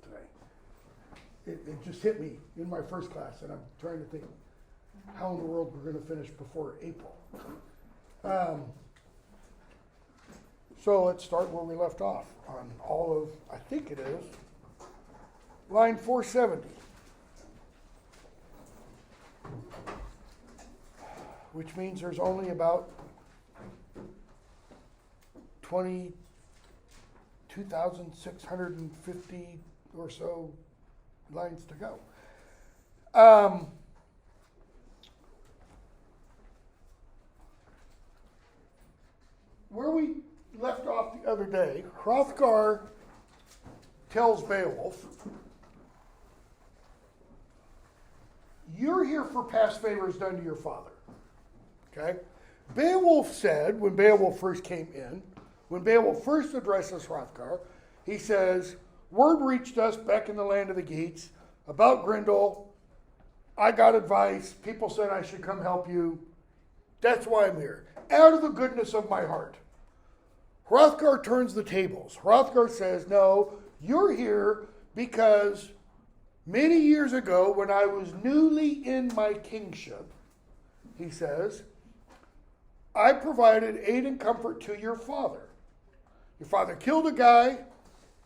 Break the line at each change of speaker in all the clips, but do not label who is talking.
today. It just hit me in my first class, and I'm trying to think how in the world we're going to finish before April. So let's start where we left off on all of, I think it is, line 470. Which means there's only about 22,650 or so lines to go. Where we left off the other day, Hrothgar tells Beowulf, you're here for past favors done to your father. Okay? Beowulf said, when Beowulf first came in, when Beowulf first addresses Hrothgar, he says, word reached us back in the land of the Geats about Grendel. I got advice. People said I should come help you. That's why I'm here. Out of the goodness of my heart. Hrothgar turns the tables. Hrothgar says, no, you're here because many years ago when I was newly in my kingship, he says, I provided aid and comfort to your father. Your father killed a guy.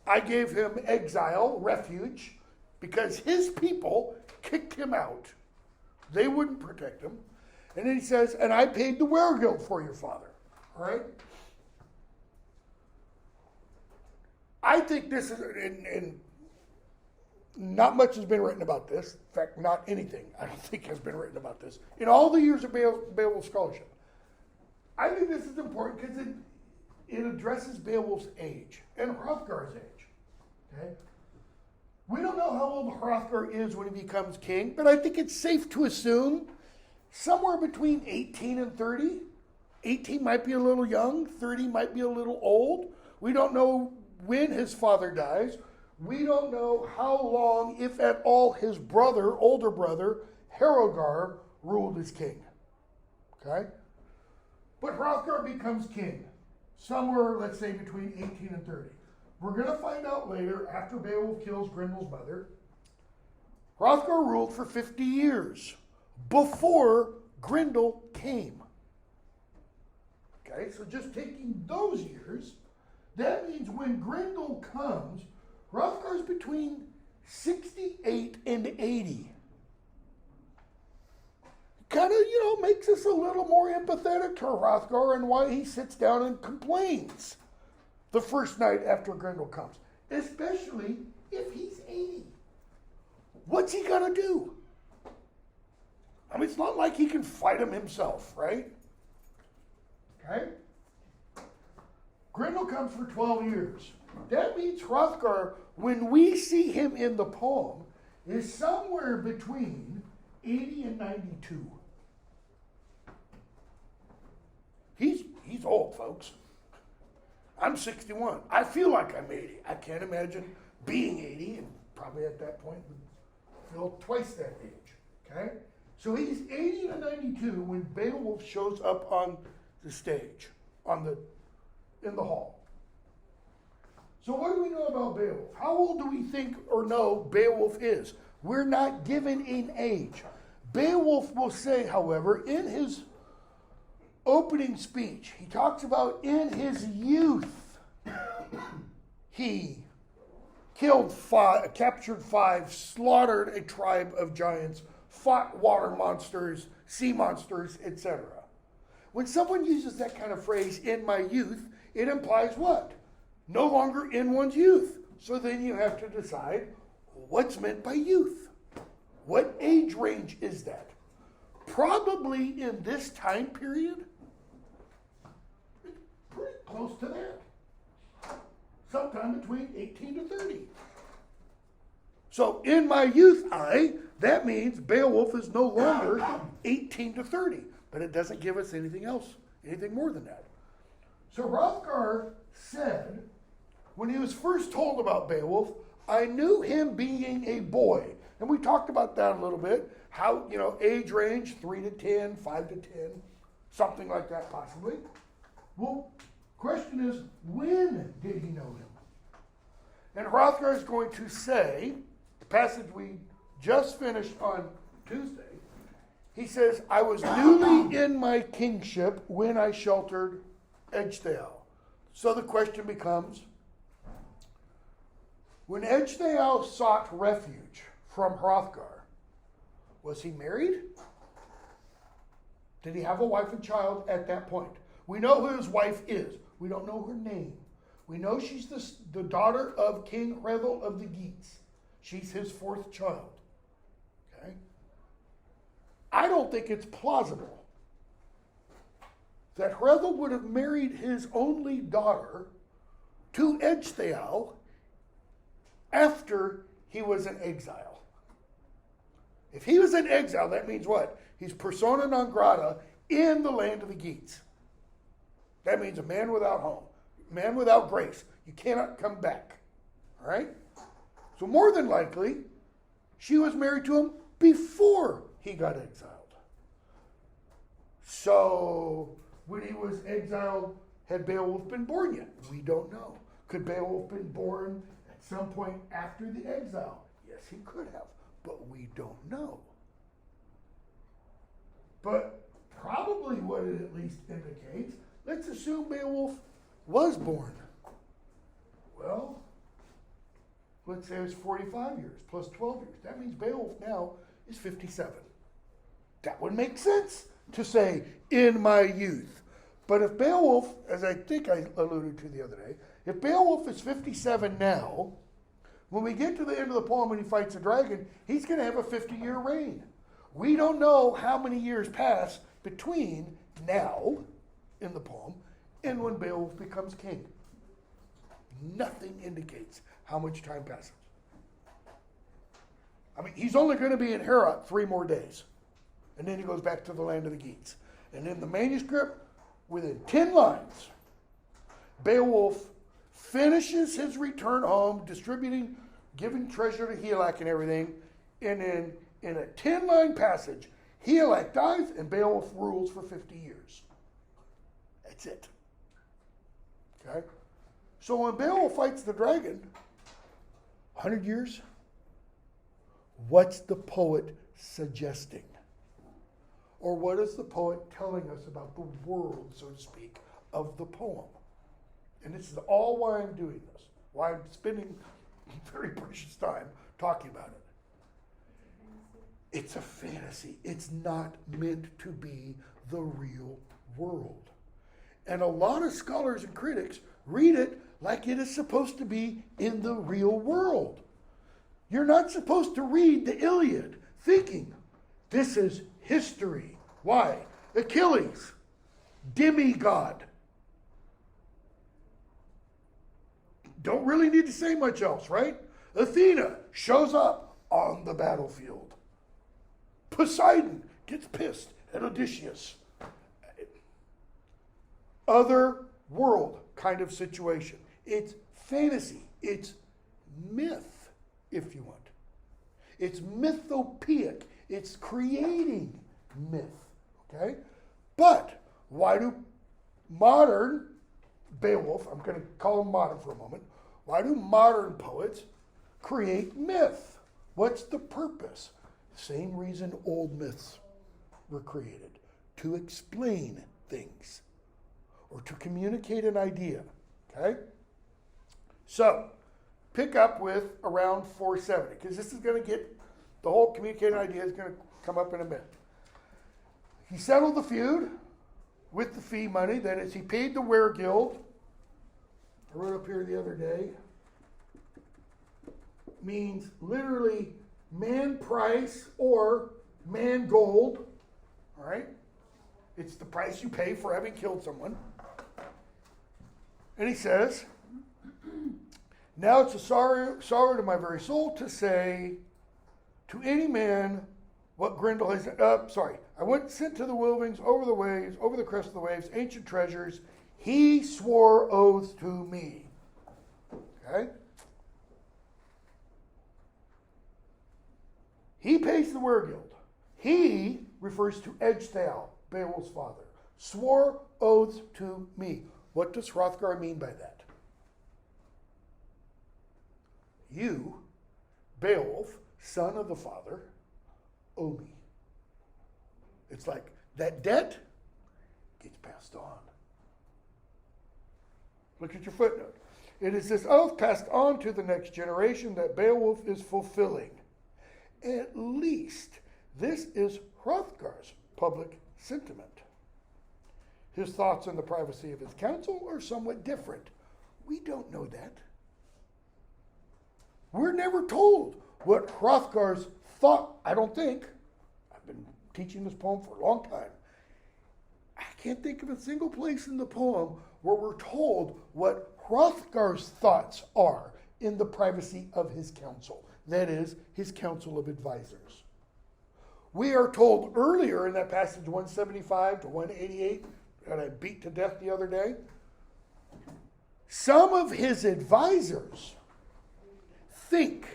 I gave him exile, refuge, because his people kicked him out. They wouldn't protect him. And then he says, and I paid the weregild for your father. All right? I think this is, and not much has been written about this. In fact, not anything, I don't think, has been written about this. In all the years of Beowulf scholarship. I think this is important because it addresses Beowulf's age and Hrothgar's age. Okay? We don't know how old Hrothgar is when he becomes king, but I think it's safe to assume somewhere between 18 and 30. 18 might be a little young, 30 might be a little old. We don't know when his father dies. We don't know how long, if at all, his brother, older brother, Harogar, ruled as king. Okay? But Hrothgar becomes king, somewhere, let's say, between 18 and 30. We're going to find out later, after Beowulf kills Grendel's mother, Hrothgar ruled for 50 years before Grendel came. Okay, so just taking those years, that means when Grendel comes, Hrothgar's between 68 and 80. Kind of, makes us a little more empathetic to Hrothgar and why he sits down and complains the first night after Grendel comes. Especially if he's 80. What's he going to do? I mean, it's not like he can fight him himself, right? Okay? Grendel comes for 12 years. That means Hrothgar, when we see him in the poem, is somewhere between 80 and 92. He's old, folks. I'm 61. I feel like I'm 80. I can't imagine being 80, and probably at that point would feel twice that age. Okay? So he's 80 to 92 when Beowulf shows up on the stage, in the hall. So what do we know about Beowulf? How old do we think or know Beowulf is? We're not given an age. Beowulf will say, however, in his opening speech, he talks about in his youth, he captured 5, slaughtered a tribe of giants, fought water monsters, sea monsters, etc. When someone uses that kind of phrase, in my youth, it implies what? No longer in one's youth. So then you have to decide what's meant by youth. What age range is that? Probably in this time period, it's pretty close to that. Sometime between 18 to 30. So in my youth that means Beowulf is no longer 18 to 30. But it doesn't give us anything else, anything more than that. So Hrothgar said, when he was first told about Beowulf, I knew him being a boy. And we talked about that a little bit. How, age range, 3 to 10, 5 to 10, something like that possibly. Well, question is, when did he know him? And Hrothgar is going to say, the passage we just finished on Tuesday, he says, I was newly in my kingship when I sheltered Ecgtheow. So the question becomes, when Ecgtheow sought refuge from Hrothgar, was he married? Did he have a wife and child at that point? We know who his wife is. We don't know her name. We know she's the daughter of King Hrethel of the Geats. She's his fourth child. Okay? I don't think it's plausible that Hrethel would have married his only daughter to Ecgtheow after he was in exile. If he was in exile, that means what? He's persona non grata in the land of the Geats. That means a man without home, a man without grace. You cannot come back. All right? So more than likely, she was married to him before he got exiled. So when he was exiled, had Beowulf been born yet? We don't know. Could Beowulf been born at some point after the exile? Yes, he could have, but we don't know. But probably what it at least indicates, let's assume Beowulf was born. Well, let's say it's 45 years plus 12 years. That means Beowulf now is 57. That would make sense to say, in my youth. But if Beowulf, as I think I alluded to the other day, if Beowulf is 57 now, when we get to the end of the poem when he fights the dragon, he's going to have a 50-year reign. We don't know how many years pass between now, in the poem, and when Beowulf becomes king. Nothing indicates how much time passes. I mean, he's only going to be in Heorot 3 more days. And then he goes back to the land of the Geats. And in the manuscript, within 10 lines, Beowulf finishes his return home, distributing, giving treasure to Hygelac and everything. And then in a 10-line passage, Hygelac dies and Beowulf rules for 50 years. That's it. Okay? So when Beowulf fights the dragon, 100 years, what's the poet suggesting? Or what is the poet telling us about the world, so to speak, of the poem? And this is all why I'm doing this, why I'm spending very precious time talking about it. It's a fantasy. It's not meant to be the real world. And a lot of scholars and critics read it like it is supposed to be in the real world. You're not supposed to read the Iliad thinking, this is history. Why? Achilles, demigod. Don't really need to say much else, right? Athena shows up on the battlefield. Poseidon gets pissed at Odysseus. Other world kind of situation. It's fantasy. It's myth, if you want. It's mythopoeic. It's creating myth. Okay? But why do modern Beowulf, I'm going to call him modern for a moment, why do modern poets create myth? What's the purpose? Same reason old myths were created. To explain things. Or to communicate an idea. Okay? So, pick up with around 470, because this is going to get, the whole communicating idea is going to come up in a minute. He settled the feud with the fee money. That is, he paid the weregild. I wrote up here the other day. Means literally man price or man gold. All right? It's the price you pay for having killed someone. And he says, now it's a sorrow to my very soul to say to any man what Grendel has, I went sent to the Wildings over the waves, over the crest of the waves, ancient treasures. He swore oaths to me. Okay? He pays the weregild. He refers to Ecgtheow, Beowulf's father. Swore oaths to me. What does Hrothgar mean by that? you, Beowulf, son of the father, owe me. It's like that debt gets passed on. Look at your footnote. It is this oath passed on to the next generation that Beowulf is fulfilling. At least this is Hrothgar's public sentiment. His thoughts in the privacy of his council are somewhat different. We don't know that. We're never told what Hrothgar's thought, I don't think. I've been teaching this poem for a long time. I can't think of a single place in the poem where we're told what Hrothgar's thoughts are in the privacy of his council. That is, his council of advisors. We are told earlier in that passage 175 to 188, that I beat to death the other day, some of his advisors think,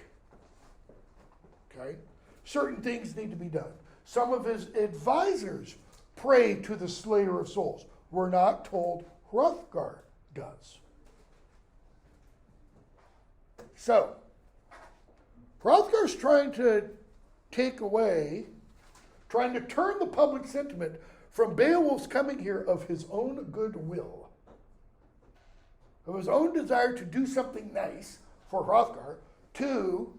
okay, certain things need to be done. Some of his advisors pray to the slayer of souls. We're not told Hrothgar does. So, Hrothgar's trying to trying to turn the public sentiment from Beowulf's coming here of his own goodwill, of his own desire to do something nice for Hrothgar, to,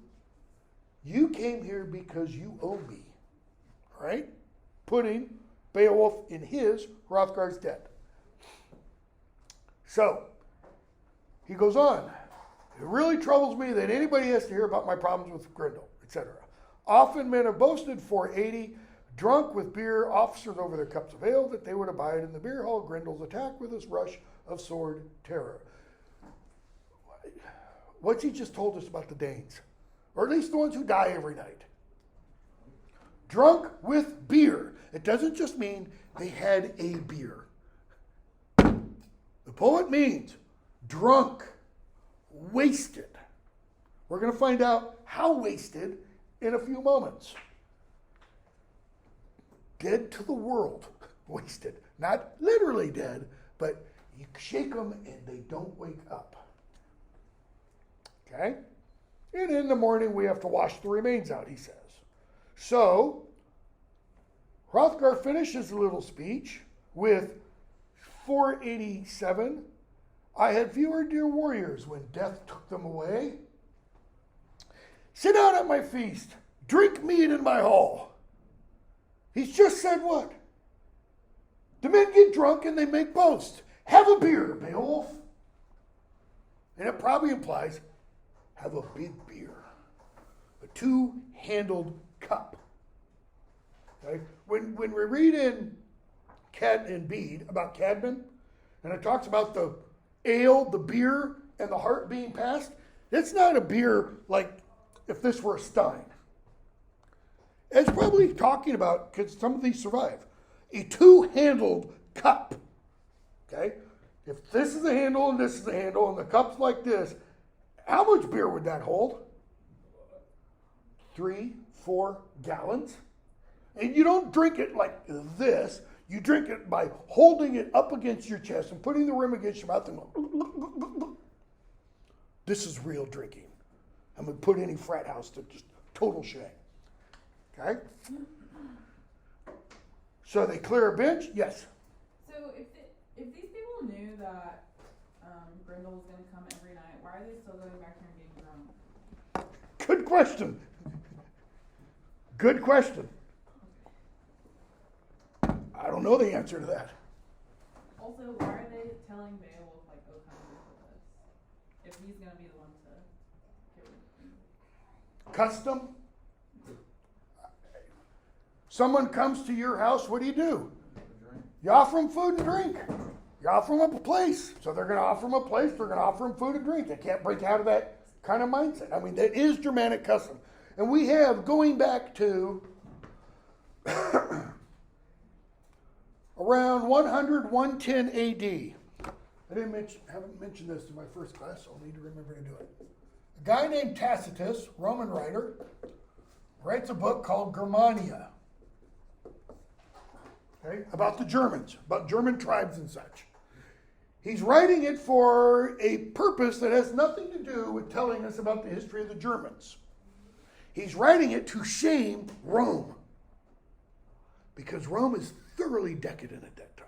you came here because you owe me. All right? Putting Beowulf in Hrothgar's debt. So, he goes on. It really troubles me that anybody has to hear about my problems with Grendel, etc. Often men have boasted, 480, drunk with beer, officers over their cups of ale, that they would abide in the beer hall Grendel's attack with his rush of sword terror. What's he just told us about the Danes? Or at least the ones who die every night. Drunk with beer. It doesn't just mean they had a beer. The poet means drunk, wasted. We're going to find out how wasted in a few moments. Dead to the world, wasted. Not literally dead, but you shake them and they don't wake up. Okay? And in the morning we have to wash the remains out, he says. So, Hrothgar finishes the little speech with 487. I had fewer dear warriors when death took them away. Sit down at my feast, drink mead in my hall. He's just said what? The men get drunk and they make boast. Have a beer, Beowulf. And it probably implies, have a big beer. A two-handled cup. Okay? When we read in Bede about Cadman, and it talks about the ale, the beer, and the heart being passed, it's not a beer like if this were a stein. It's probably talking about, because some of these survive, a two-handled cup. Okay? If this is a handle and this is a handle and the cup's like this, how much beer would that hold? 3-4 gallons? And you don't drink it like this. You drink it by holding it up against your chest and putting the rim against your mouth and go, this is real drinking. I'm going to put any frat house to just total shame. Okay? So they clear a bench? Yes.
So if these people knew that Grendel was going to come every night, why are they still going back here and getting drunk?
Good question. Good question. I don't know the answer to that.
Also, why are they telling Beowulf, like, oh, come here for this? If he's going to be the one to get rid of him.
Custom. Someone comes to your house, what do? You offer them food and drink. You offer them a place. So they're going to offer them a place, they're going to offer them food and drink. They can't break out of that kind of mindset. I mean, that is Germanic custom. And we have, going back to around 100, 110 AD. Haven't mentioned this in my first class, so I'll need to remember to do it. A guy named Tacitus, Roman writer, writes a book called Germania. Okay, about the Germans, about German tribes and such. He's writing it for a purpose that has nothing to do with telling us about the history of the Germans. He's writing it to shame Rome. Because Rome is thoroughly decadent at that time.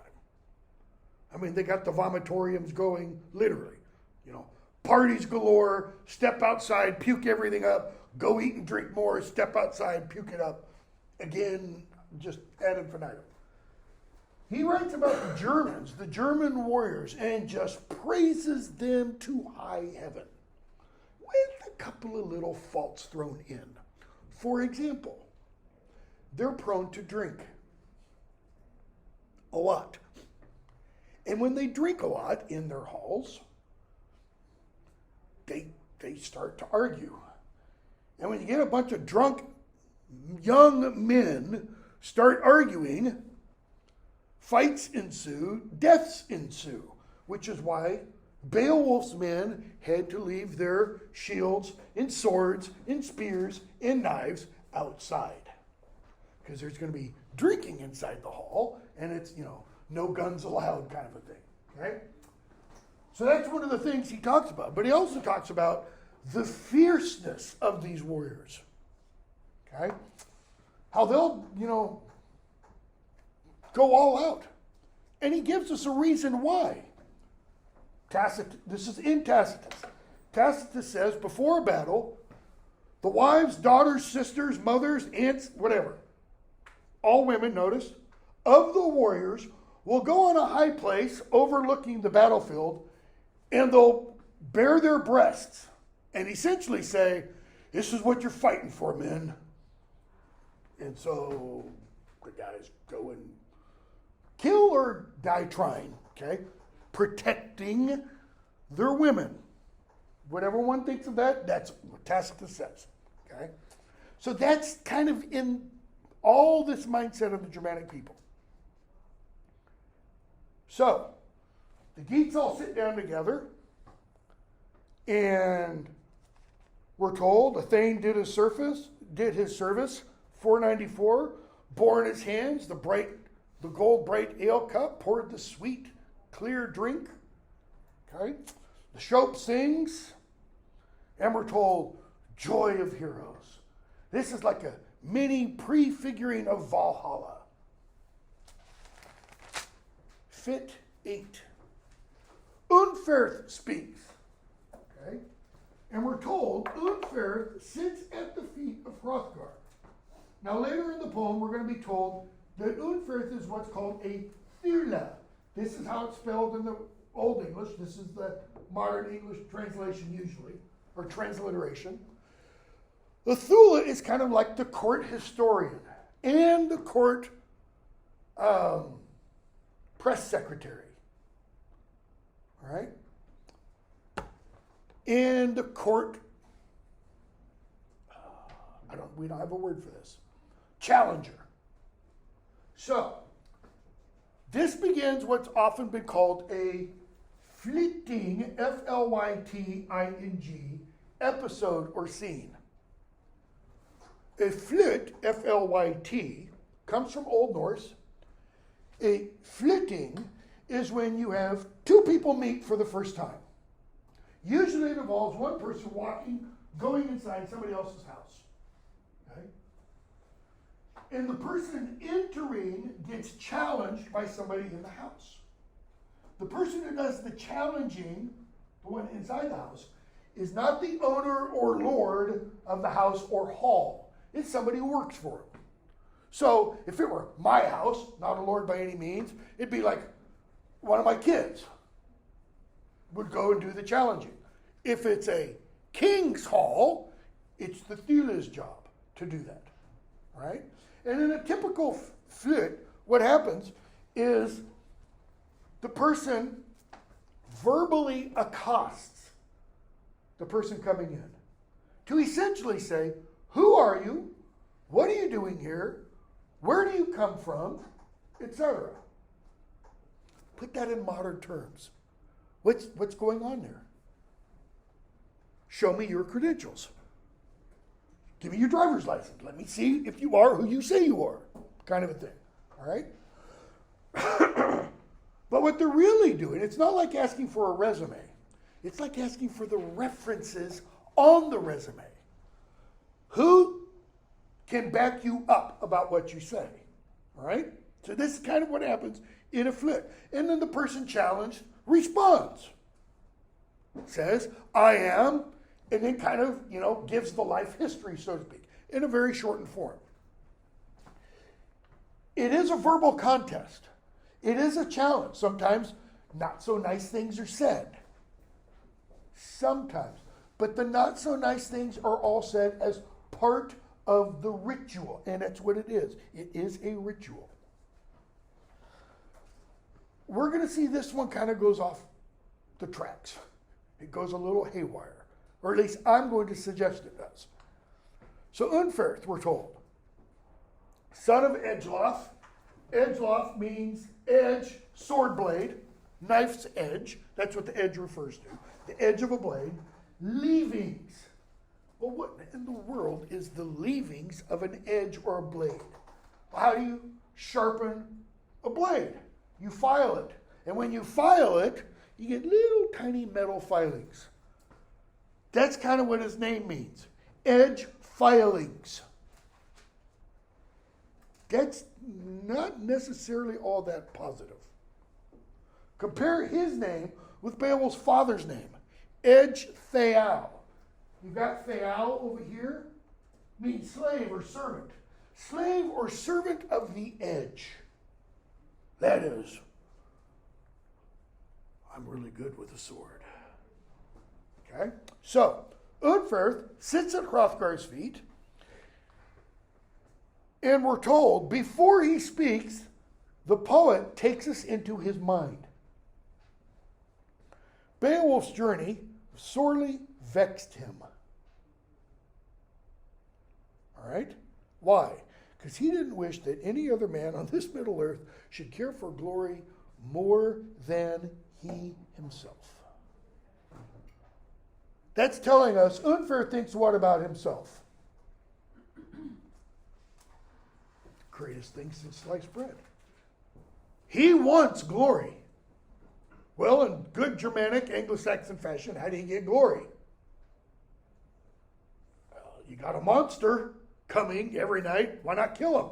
I mean, they got the vomitoriums going, literally. You know, parties galore, step outside, puke everything up, go eat and drink more, step outside, puke it up. Again, just ad infinitum. He writes about the Germans, the German warriors, and just praises them to high heaven with a couple of little faults thrown in. For example, they're prone to drink a lot. And when they drink a lot in their halls, they start to argue. And when you get a bunch of drunk young men start arguing, fights ensue, deaths ensue, which is why Beowulf's men had to leave their shields and swords and spears and knives outside. Because there's going to be drinking inside the hall, and it's, no guns allowed kind of a thing. Okay? So that's one of the things he talks about. But he also talks about the fierceness of these warriors. Okay? How they'll, go all out. And he gives us a reason why. This is in Tacitus. Tacitus says, before a battle, the wives, daughters, sisters, mothers, aunts, whatever, all women, notice, of the warriors will go on a high place overlooking the battlefield, and they'll bare their breasts and essentially say, this is what you're fighting for, men. And so the guys go and kill or die trying, okay? Protecting their women. Whatever one thinks of that, that's what Tacitus says, okay? So that's kind of in all this mindset of the Germanic people. So, the Geats all sit down together, and we're told a Thane did his service, 494, bore in his hands the gold bright ale cup, poured the sweet, clear drink. Okay? The Shope sings, and we're told, joy of heroes. This is like a mini prefiguring of Valhalla. Fit 8. Unferth speaks. Okay? And we're told Unferth sits at the feet of Hrothgar. Now later in the poem we're going to be told that Unferth is what's called a thula. This is how it's spelled in the Old English. This is the modern English translation usually, or transliteration. The thula is kind of like the court historian and the court press secretary. All right? And the court, we don't have a word for this, challenger. So, this begins what's often been called a flyting, F-L-Y-T-I-N-G, episode or scene. A flyt, F-L-Y-T, comes from Old Norse. A flyting is when you have two people meet for the first time. Usually it involves one person going inside somebody else's house. Okay? And the person entering gets challenged by somebody in the house. The person who does the challenging, the one inside the house, is not the owner or lord of the house or hall. It's somebody who works for him. So if it were my house, not a lord by any means, it'd be like one of my kids would go and do the challenging. If it's a king's hall, it's the thula's job to do that. All right? And in a typical flyt, what happens is the person verbally accosts the person coming in to essentially say, who are you? What are you doing here? Where do you come from? Etc. Put that in modern terms. What's going on there? Show me your credentials. Give me your driver's license. Let me see if you are who you say you are. Kind of a thing. All right? But But what they're really doing, it's not like asking for a resume. It's like asking for the references on the resume. Who can back you up about what you say? All right? So this is kind of what happens in a flip. And then the person challenged responds. Says, I am, and then kind of, gives the life history, so to speak, in a very shortened form. It is a verbal contest. It is a challenge. Sometimes not so nice things are said. Sometimes. But the not so nice things are all said as part of the ritual. And that's what it is. It is a ritual. We're going to see this one kind of goes off the tracks. It goes a little haywire. Or at least I'm going to suggest it does. So Unferth, we're told, son of Edgeloff. Edgeloff means edge, sword blade, knife's edge. That's what the edge refers to. The edge of a blade. Leavings. Well, what in the world is the leavings of an edge or a blade? Well, how do you sharpen a blade? You file it. And when you file it, you get little tiny metal filings. That's kind of what his name means. Edge filings. That's not necessarily all that positive. Compare his name with Beowulf's father's name. Edge Theau. You got Theau over here? Means slave or servant. Slave or servant of the edge. That is, I'm really good with a sword. Okay? So, Unferth sits at Hrothgar's feet, and we're told, before he speaks, the poet takes us into his mind. Beowulf's journey sorely vexed him. All right? Why? Because he didn't wish that any other man on this Middle Earth should care for glory more than he himself. That's telling us Unferth thinks what about himself? Greatest thing since sliced bread. He wants glory. Well, in good Germanic, Anglo-Saxon fashion, how do you get glory? Well, you got a monster coming every night. Why not kill him?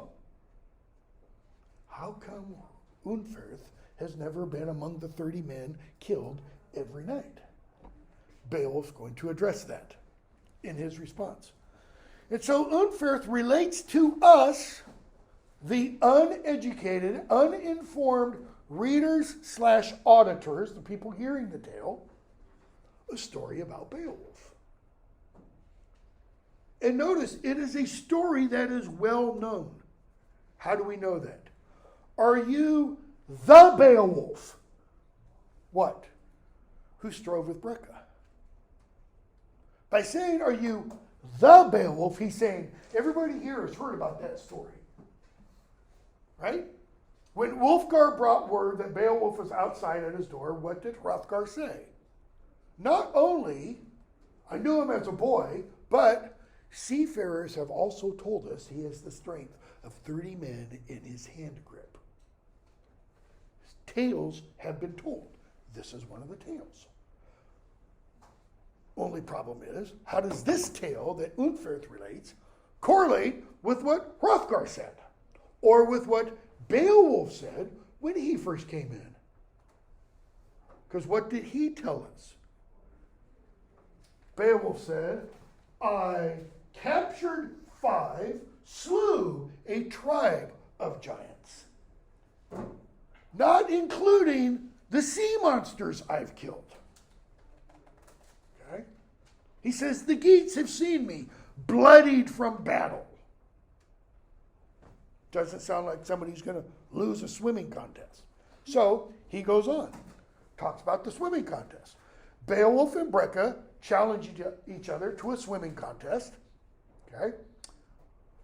How come Unferth has never been among the 30 men killed every night? Beowulf's going to address that in his response. And so Unferth relates to us, the uneducated, uninformed readers / auditors, the people hearing the tale, a story about Beowulf. And notice, it is a story that is well known. How do we know that? Are you the Beowulf? What? Who strove with Breca? By saying, are you the Beowulf, he's saying, everybody here has heard about that story. Right? When Wulfgar brought word that Beowulf was outside at his door, what did Hrothgar say? Not only, I knew him as a boy, but seafarers have also told us he has the strength of 30 men in his hand grip. Tales have been told. This is one of the tales. Only problem is, how does this tale that Unferth relates correlate with what Hrothgar said? Or with what Beowulf said when he first came in? Because what did he tell us? Beowulf said, I captured 5, slew a tribe of giants. Not including the sea monsters I've killed. Okay? He says, the Geats have seen me bloodied from battle. Doesn't sound like somebody's going to lose a swimming contest. So he goes on, talks about the swimming contest. Beowulf and Breca challenge each other to a swimming contest. Okay,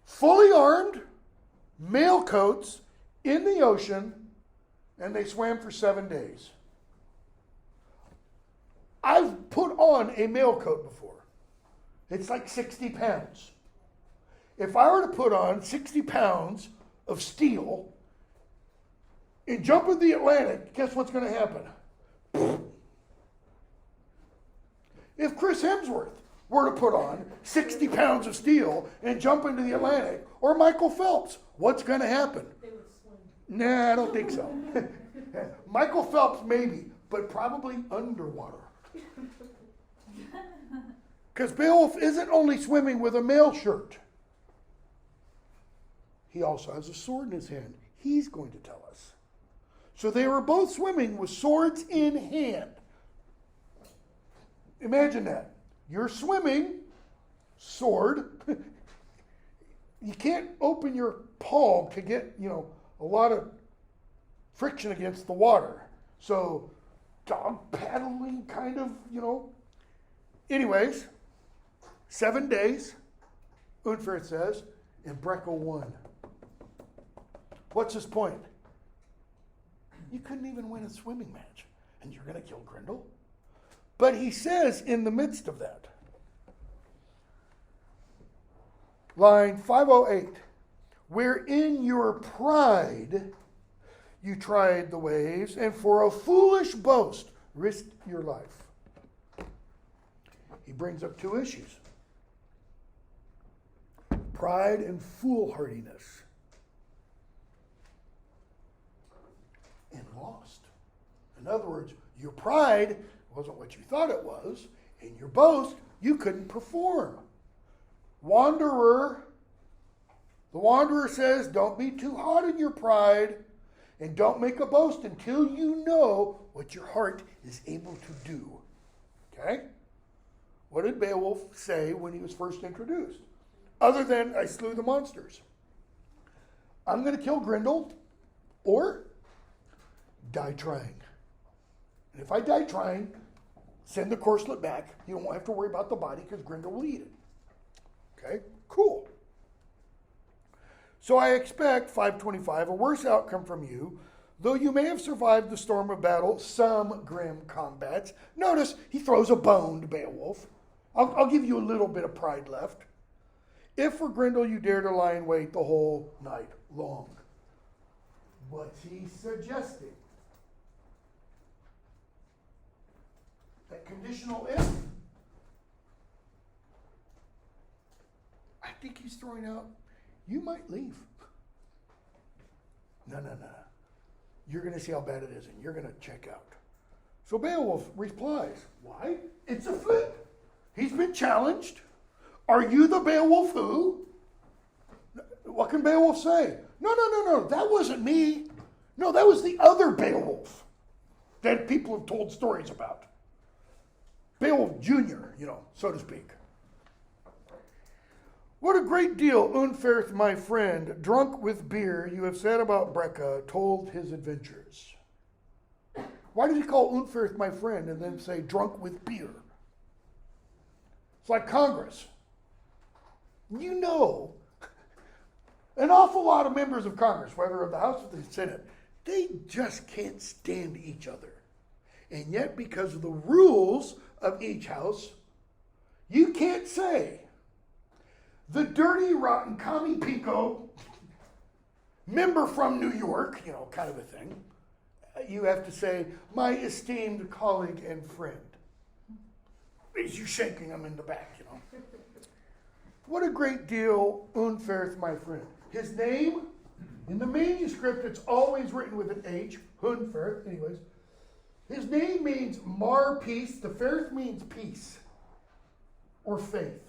fully armed, mail coats in the ocean, and they swam for 7 days. I've put on a mail coat before. It's like 60 pounds. If I were to put on 60 pounds of steel, and jump in the Atlantic, guess what's going to happen? If Chris Hemsworth were to put on 60 pounds of steel and jump into the Atlantic, or Michael Phelps, what's going to happen?
They would swim.
Nah, I don't think so. Michael Phelps maybe, but probably underwater. Because Beowulf isn't only swimming with a mail shirt. He also has a sword in his hand. He's going to tell us. So they were both swimming with swords in hand. Imagine that. You're swimming, sword. You can't open your palm to get, a lot of friction against the water. So dog paddling kind of, Anyways, 7 days, Unferth says, and Breca won. What's his point? You couldn't even win a swimming match, and you're going to kill Grendel? But he says in the midst of that, line 508, where in your pride you tried the waves, and for a foolish boast risked your life. He brings up two issues: pride and foolhardiness. And lost. In other words, your pride wasn't what you thought it was, and your boast, you couldn't perform. The wanderer says, don't be too hot in your pride, and don't make a boast until you know what your heart is able to do. Okay? What did Beowulf say when he was first introduced? Other than, I slew the monsters. I'm going to kill Grendel, or die trying. And if I die trying, send the corselet back. You won't have to worry about the body because Grendel will eat it. Okay, cool. So I expect, 525, a worse outcome from you, though you may have survived the storm of battle, some grim combats. Notice he throws a bone to Beowulf. I'll give you a little bit of pride left. If for Grendel you dare to lie in wait the whole night long. What's he suggesting? That conditional if? I think he's throwing out, you might leave. No. You're going to see how bad it is, and you're going to check out. So Beowulf replies, why? It's a flip. He's been challenged. Are you the Beowulf who? What can Beowulf say? No, that wasn't me. No, that was the other Beowulf that people have told stories about. Beowulf Jr., so to speak. What a great deal, Unferth, my friend, drunk with beer, you have said about Breca, told his adventures. Why did he call Unferth my friend and then say drunk with beer? It's like Congress. An awful lot of members of Congress, whether of the House or the Senate, they just can't stand each other. And yet, because of the rules of each house, you can't say, the dirty, rotten commie Pico, member from New York, kind of a thing. You have to say, my esteemed colleague and friend. As you're shaking him in the back, What a great deal, Unferth, my friend. His name, in the manuscript, it's always written with an H, Unferth, anyways. His name means mar peace. The Ferth means peace or faith.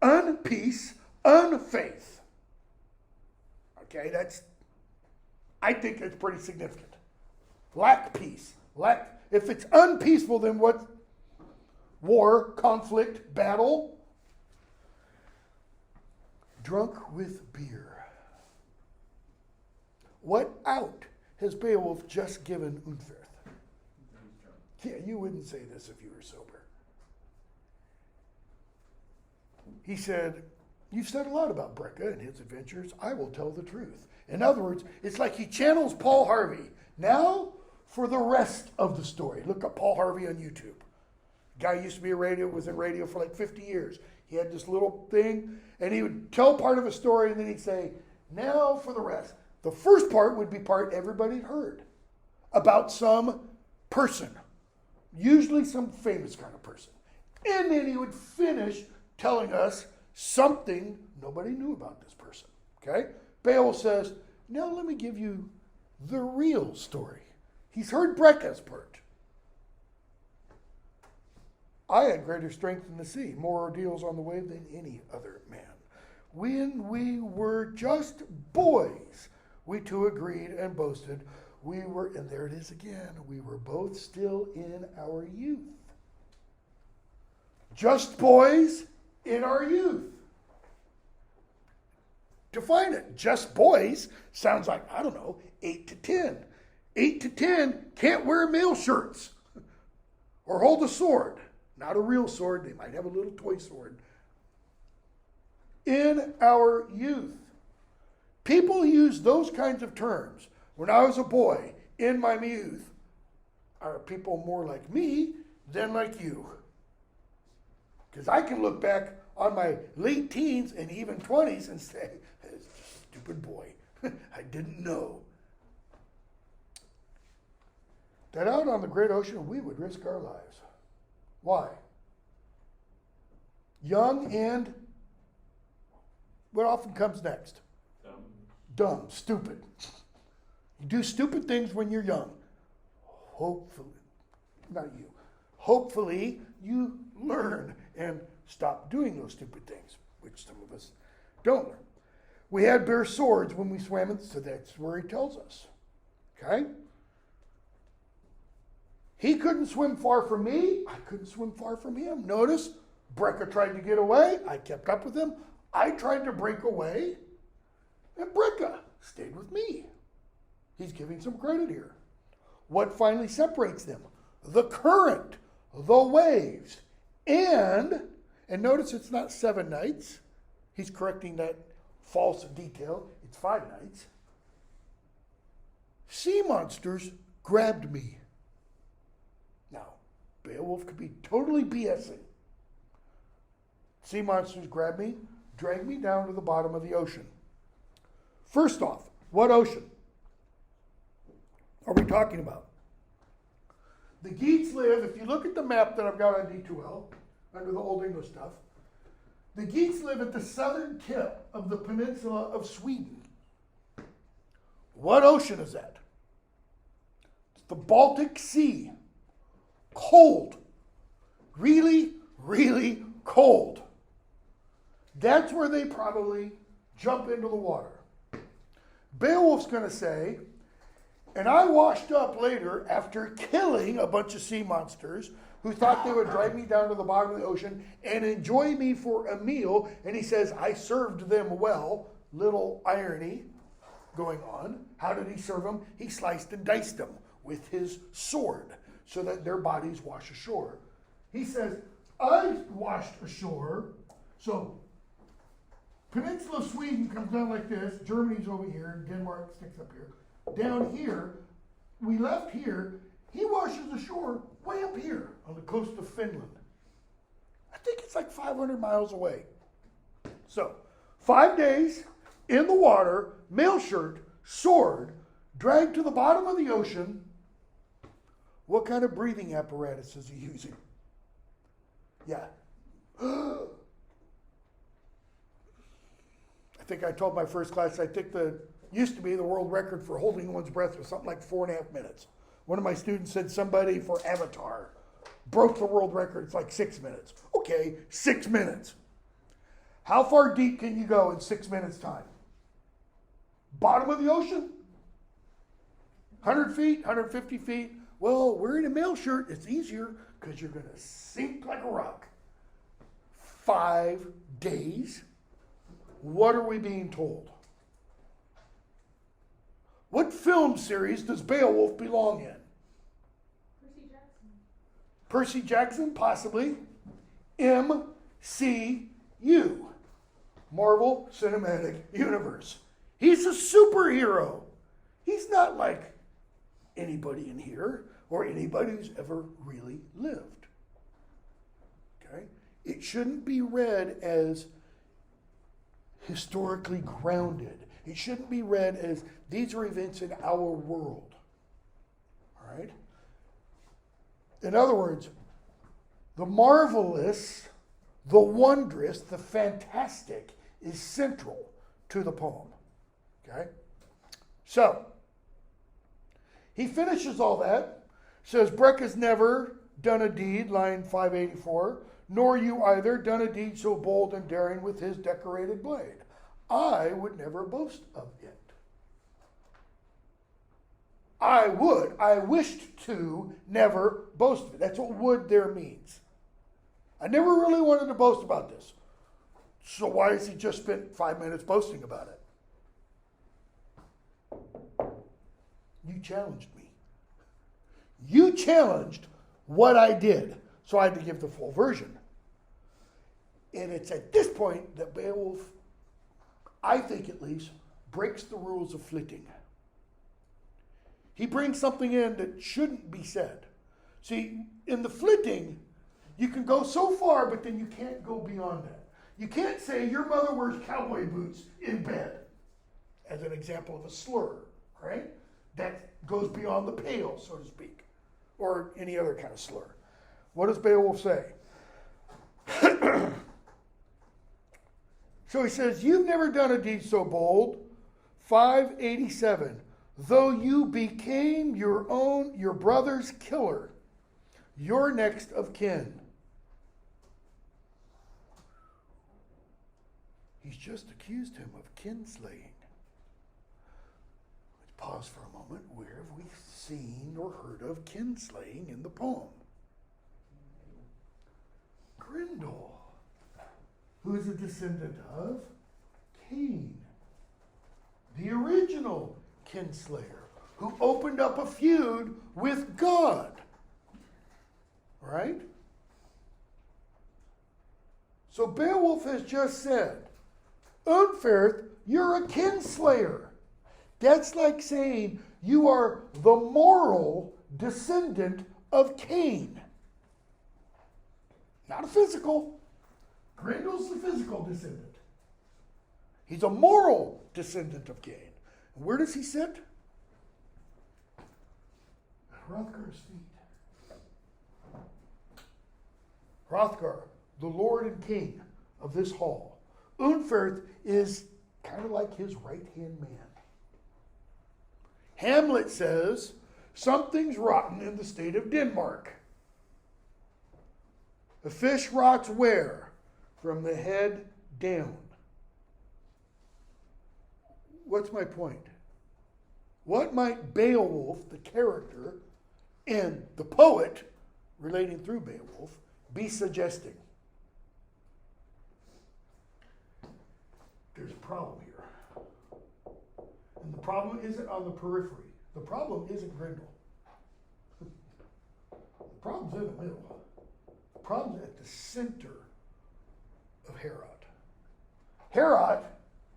Unpeace, unfaith. Okay, I think that's pretty significant. Lack peace. If it's unpeaceful, then what? War, conflict, battle. Drunk with beer. What out has Beowulf just given Unferth? Yeah, you wouldn't say this if you were sober. He said, you've said a lot about Breca and his adventures. I will tell the truth. In other words, it's like he channels Paul Harvey. Now, for the rest of the story. Look up Paul Harvey on YouTube. Guy used to be was in radio for like 50 years. He had this little thing, and he would tell part of a story, and then he'd say, Now for the rest. The first part would be part everybody heard about some person, usually some famous kind of person. And then he would finish telling us something nobody knew about this person. Okay? Beowulf says, now let me give you the real story. He's heard Brecca's part. I had greater strength in the sea, more ordeals on the way than any other man. When we were just boys, we two agreed and boasted. We were, and there it is again, we were both still in our youth. Just boys in our youth. Define it. Just boys sounds like, I don't know, 8 to 10. 8 to 10 can't wear male shirts or hold a sword. Not a real sword. They might have a little toy sword. In our youth. People use those kinds of terms. When I was a boy, in my youth, are people more like me than like you. Because I can look back on my late teens and even 20s and say, stupid boy, I didn't know. That out on the great ocean, we would risk our lives. Why? Young and what often comes next? Dumb, stupid. You do stupid things when you're young. Hopefully, not you. Hopefully, you learn and stop doing those stupid things, which some of us don't learn. We had bare swords when we swam, so that's where he tells us. Okay? He couldn't swim far from me. I couldn't swim far from him. Notice, Brecca tried to get away. I kept up with him. I tried to break away. And Brecca stayed with me. He's giving some credit here. What finally separates them? The current, the waves, and notice it's not 7 nights. He's correcting that false detail. It's 5 nights. Sea monsters grabbed me. Now, Beowulf could be totally BSing. Sea monsters grabbed me, dragged me down to the bottom of the ocean. First off, what ocean are we talking about? The Geats live, if you look at the map that I've got on D2L, under the Old English stuff, the Geats live at the southern tip of the peninsula of Sweden. What ocean is that? It's the Baltic Sea. Cold. Really, really cold. That's where they probably jump into the water. Beowulf's going to say, and I washed up later after killing a bunch of sea monsters who thought they would drag me down to the bottom of the ocean and enjoy me for a meal. And he says, I served them well. Little irony going on. How did he serve them? He sliced and diced them with his sword so that their bodies wash ashore. He says, I washed ashore. So Peninsula of Sweden comes down like this. Germany's over here. Denmark sticks up here. Down here, we left here. He washes ashore way up here on the coast of Finland. I think it's like 500 miles away. So, 5 days in the water, mail shirt, sword, dragged to the bottom of the ocean. What kind of breathing apparatus is he using? Yeah. I think I told my first class, I think used to be the world record for holding one's breath was something like 4.5 minutes. One of my students said somebody for Avatar broke the world record. It's like 6 minutes. Okay, 6 minutes. How far deep can you go in 6 minutes time? Bottom of the ocean? 100 feet, 150 feet? Well, wearing a mail shirt, it's easier because you're going to sink like a rock. 5 days? What are we being told? What film series does Beowulf belong in? Percy Jackson, possibly. MCU. Marvel Cinematic Universe. He's a superhero. He's not like anybody in here or anybody who's ever really lived. Okay? It shouldn't be read as historically grounded. It shouldn't be read as these are events in our world. All right? In other words, the marvelous, the wondrous, the fantastic is central to the poem. Okay? So, he finishes all that, says, Breck has never done a deed, line 584, nor you either done a deed so bold and daring with his decorated blade. I would never boast of it. I wished to never boast of it. That's what would there means. I never really wanted to boast about this. So why has he just spent 5 minutes boasting about it? You challenged me. You challenged what I did. So I had to give the full version. And it's at this point that Beowulf, I think at least, breaks the rules of flitting. He brings something in that shouldn't be said. See, in the flitting, you can go so far, but then you can't go beyond that. You can't say your mother wears cowboy boots in bed, as an example of a slur, right? That goes beyond the pale, so to speak, or any other kind of slur. What does Beowulf say? So he says, you've never done a deed so bold. 587. Though you became your brother's killer, your next of kin. He's just accused him of kinslaying. Let's pause for a moment. Where have we seen or heard of kinslaying in the poem? Grendel, who is a descendant of Cain, the original kinslayer, who opened up a feud with God. Right? So Beowulf has just said, Unferth, you're a kinslayer. That's like saying you are the moral descendant of Cain. Not a physical. Grendel's the physical descendant. He's a moral descendant of Cain. And where does he sit? At Hrothgar's feet. Hrothgar, the lord and king of this hall. Unferth is kind of like his right-hand man. Hamlet says, something's rotten in the state of Denmark. The fish rots where? From the head down. What's my point? What might Beowulf, the character, and the poet, relating through Beowulf, be suggesting? There's a problem here. And the problem isn't on the periphery. The problem isn't Grendel. The problem's in the middle. The problem's at the center of Herod. Herod,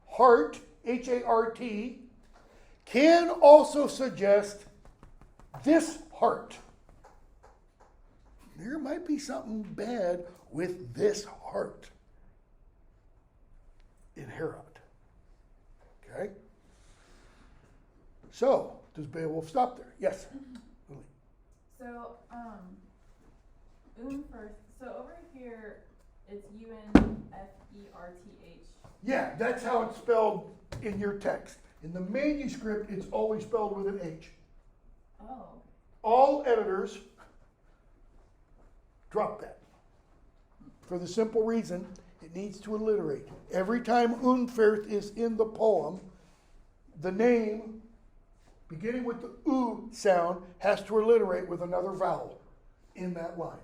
heart, H-A-R-T, can also suggest this heart. There might be something bad with this heart in Herod. Okay? So, does Beowulf stop there? Yes. Lily.
So, Unferth. So over here, it's U-N-F-E-R-T-H.
Yeah, that's how it's spelled in your text. In the manuscript, it's always spelled with an H.
Oh.
All editors drop that. For the simple reason, it needs to alliterate. Every time Unferth is in the poem, the name, beginning with the U sound, has to alliterate with another vowel in that line.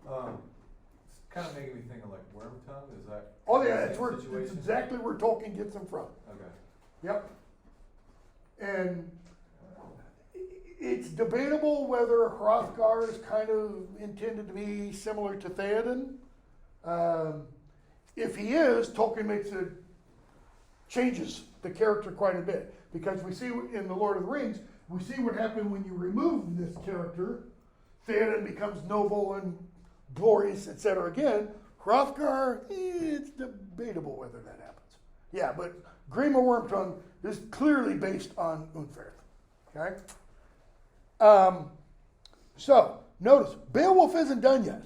It's kind of making me think of like worm tongue. Is that?
Oh yeah,
the
that's
situation?
exactly where Tolkien gets them from.
Okay.
Yep. And it's debatable whether Hrothgar is kind of intended to be similar to Theoden. If he is, Tolkien changes the character quite a bit. Because we see in The Lord of the Rings, we see what happened when you remove this character. Theoden becomes noble and glorious, etc. again. Hrothgar, it's debatable whether that happens. Yeah, but Grima Wormtongue is clearly based on Unferth. Okay? So, notice, Beowulf isn't done yet.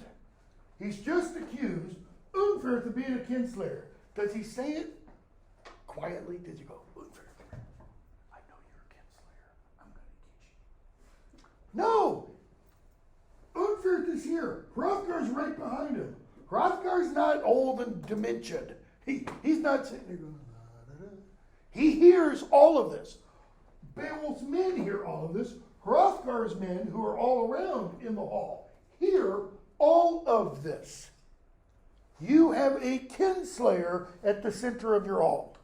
He's just accused Unferth of being a kinslayer. Does he say it quietly? Does he go, Unferth, I know you're a kinslayer. I'm going to get you. No! Unferth is here. Hrothgar's right behind him. Hrothgar's not old and dementiated. He's not sitting there going, da, da, da. He hears all of this. Beowulf's men hear all of this. Hrothgar's men, who are all around in the hall, hear all of this. You have a kinslayer at the center of your hall.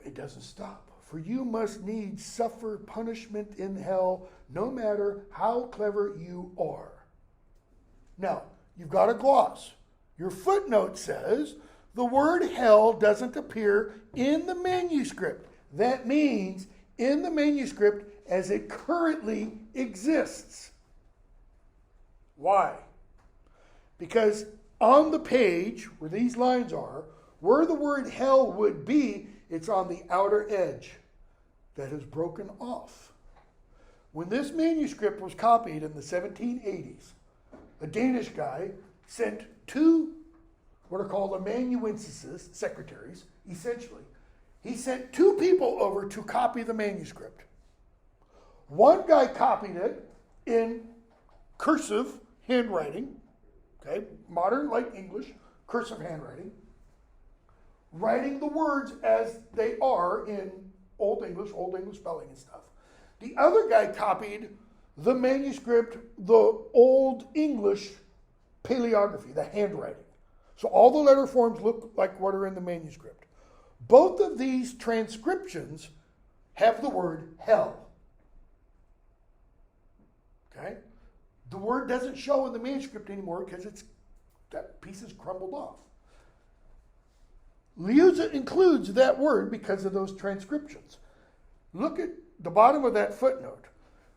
It doesn't stop. For you must needs suffer punishment in hell, no matter how clever you are. Now, you've got a gloss. Your footnote says the word hell doesn't appear in the manuscript. That means in the manuscript as it currently exists. Why? Because on the page where these lines are, where the word hell would be, it's on the outer edge that is broken off. When this manuscript was copied in the 1780s, a Danish guy sent two, what are called amanuenses, secretaries, essentially. He sent two people over to copy the manuscript. One guy copied it in cursive handwriting, okay, modern like English, cursive handwriting, writing the words as they are in Old English spelling and stuff. The other guy copied the manuscript, the Old English paleography, the handwriting. So all the letter forms look like what are in the manuscript. Both of these transcriptions have the word hell. Okay? The word doesn't show in the manuscript anymore because that piece is crumbled off. Liuza includes that word because of those transcriptions. Look at the bottom of that footnote.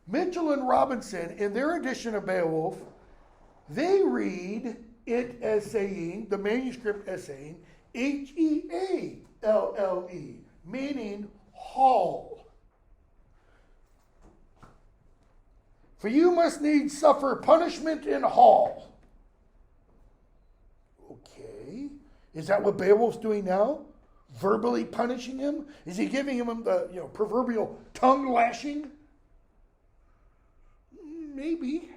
Mitchell and Robinson, in their edition of Beowulf, they read it as saying, the manuscript as saying, Healle, meaning hall. For you must needs suffer punishment in hall. Okay. Is that what Beowulf's doing now? Verbally punishing him? Is he giving him the proverbial tongue lashing? Maybe.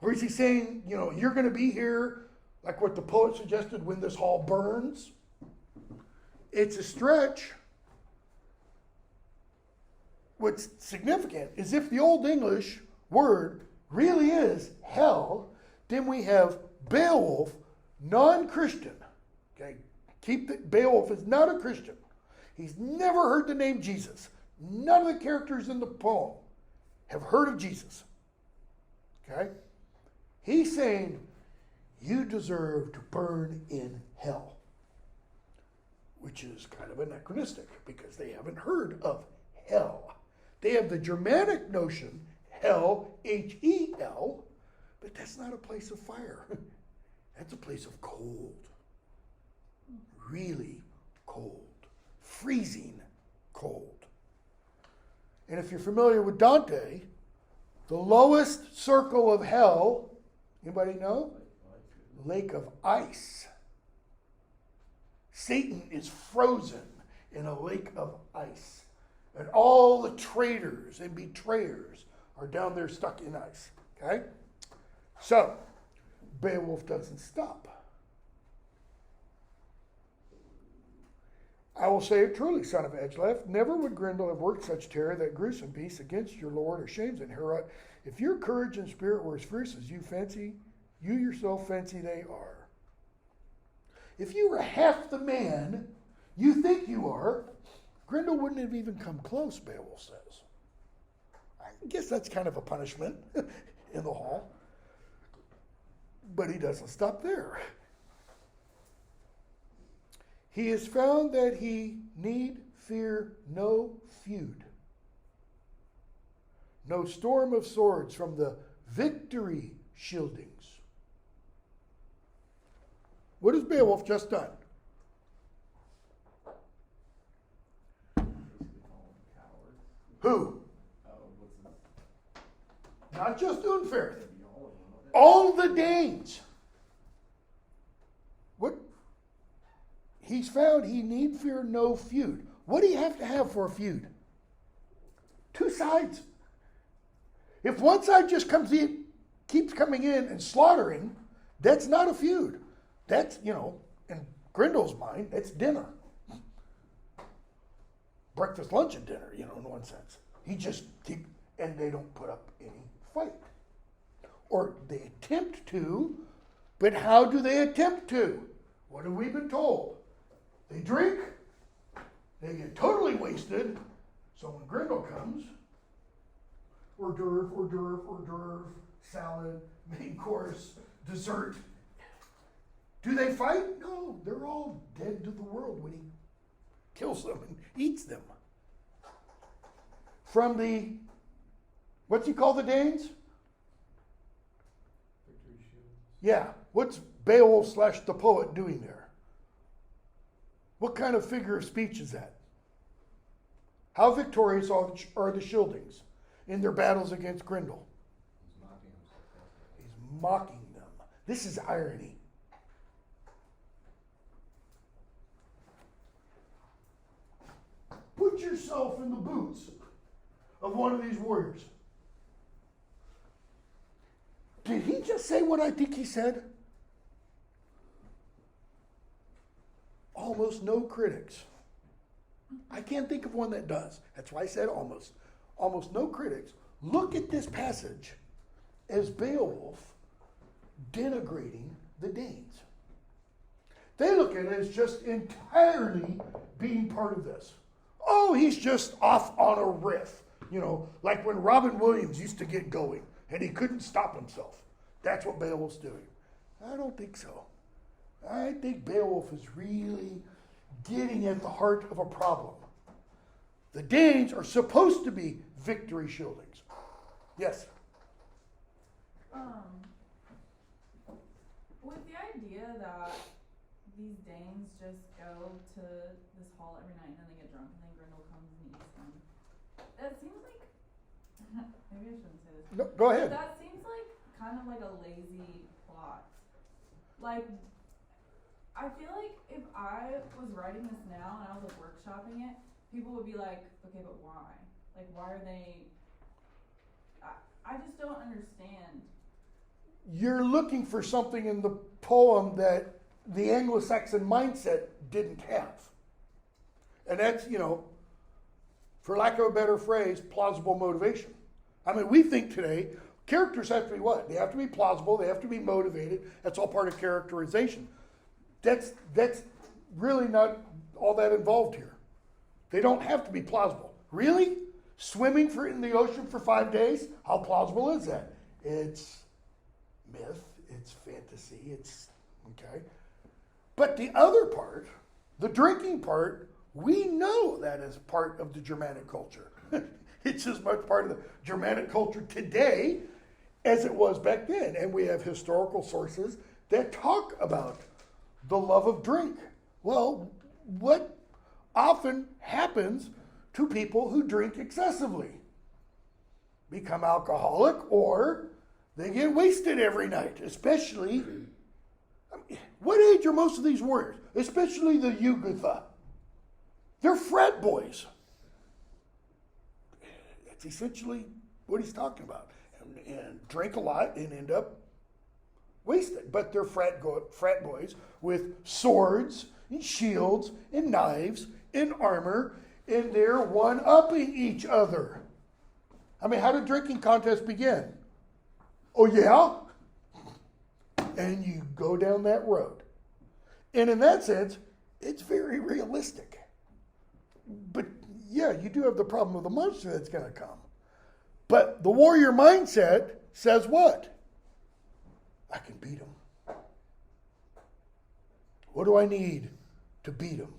Or is he saying, you're going to be here, like what the poet suggested, when this hall burns? It's a stretch. What's significant is if the Old English word really is hell, then we have Beowulf, non-Christian. Okay, Beowulf is not a Christian. He's never heard the name Jesus. None of the characters in the poem have heard of Jesus. Okay? He's saying, you deserve to burn in hell. Which is kind of anachronistic because they haven't heard of hell. They have the Germanic notion, hell, H-E-L, but that's not a place of fire. That's a place of cold. Really cold. Freezing cold. And if you're familiar with Dante, the lowest circle of hell, anybody know? Lake of ice. Satan is frozen in a lake of ice. And all the traitors and betrayers are down there stuck in ice. Okay? So, Beowulf doesn't stop. I will say it truly, son of Edgelef, never would Grendel have worked such terror, that gruesome piece against your lord, or shames in Heorot, if your courage and spirit were as fierce as you yourself fancy they are. If you were half the man you think you are, Grendel wouldn't have even come close, Beowulf says. I guess that's kind of a punishment in the hall. But he doesn't stop there. He has found that he need fear no feud, no storm of swords from the victory shieldings. What has Beowulf just done? Who?
What's his?
Not just Unferth.
Maybe all of them.
All the Danes. What? He's found he need fear no feud. What do you have to have for a feud? Two sides. If one side just keeps coming in and slaughtering, that's not a feud. That's, in Grendel's mind, that's dinner. Breakfast, lunch, and dinner, in one sense. He just and they don't put up any fight. Or they attempt to, but how do they attempt to? What have we been told? They drink, they get totally wasted, so when Grendel comes, hors d'oeuvre, salad, main course, dessert. Do they fight? No, they're all dead to the world when he kills them and eats them. From the, what's he call the Danes?
Victory shield.
Yeah, what's Beowulf / the poet doing there? What kind of figure of speech is that? How victorious are the Scyldings in their battles against Grendel?
He's mocking himself.
He's mocking them. This is irony. Put yourself in the boots of one of these warriors. Did he just say what I think he said? Almost no critics. I can't think of one that does. That's why I said almost. Almost no critics look at this passage as Beowulf denigrating the Danes. They look at it as just entirely being part of this. Oh, he's just off on a riff. Like when Robin Williams used to get going and he couldn't stop himself. That's what Beowulf's doing. I don't think so. I think Beowulf is really getting at the heart of a problem. The Danes are supposed to be victory shieldings. Yes?
With the idea that these Danes just go to this hall every night and then they get drunk and then Grendel comes and eats them, that seems like, maybe I shouldn't say this.
No, go ahead.
That seems like kind of like a lazy plot. Like, I feel like if I was writing this now and I was like workshopping it, people would be like, okay, but why? Like, why are they, I just don't understand.
You're looking for something in the poem that the Anglo-Saxon mindset didn't have. And that's, for lack of a better phrase, plausible motivation. I mean, we think today, characters have to be what? They have to be plausible, they have to be motivated. That's all part of characterization. That's really not all that involved here. They don't have to be plausible. Really? Swimming in the ocean for 5 days? How plausible is that? It's myth, it's fantasy, it's, okay. But the other part, the drinking part, we know that is part of the Germanic culture. It's as much part of the Germanic culture today as it was back then. And we have historical sources that talk about the love of drink. Well, what often happens to people who drink excessively? Become alcoholic, or they get wasted every night, especially, what age are most of these warriors? Especially the Yugotha. They're frat boys. That's essentially what he's talking about. And drink a lot and end up wasted. But they're frat boys with swords and shields and knives and armor, and they're one-upping each other. I mean, how did drinking contests begin? Oh, yeah? And you go down that road. And in that sense, it's very realistic. But yeah, you do have the problem of the monster that's going to come. But the warrior mindset says what? I can beat him. What do I need to beat him?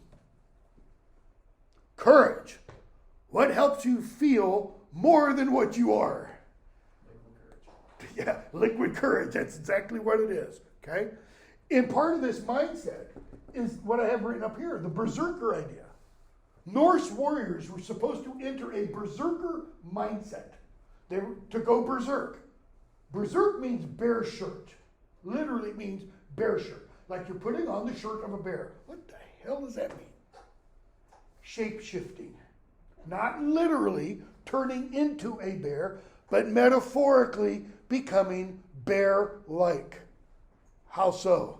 Courage. What helps you feel more than what you are? Yeah, liquid courage. That's exactly what it is. Okay? And part of this mindset is what I have written up here, the berserker idea. Norse warriors were supposed to enter a berserker mindset. They were to go berserk. Berserk means bear shirt. Literally means bear shirt. Like you're putting on the shirt of a bear. What the hell does that mean? Shape shifting. Not literally turning into a bear, but metaphorically becoming bear-like. How so?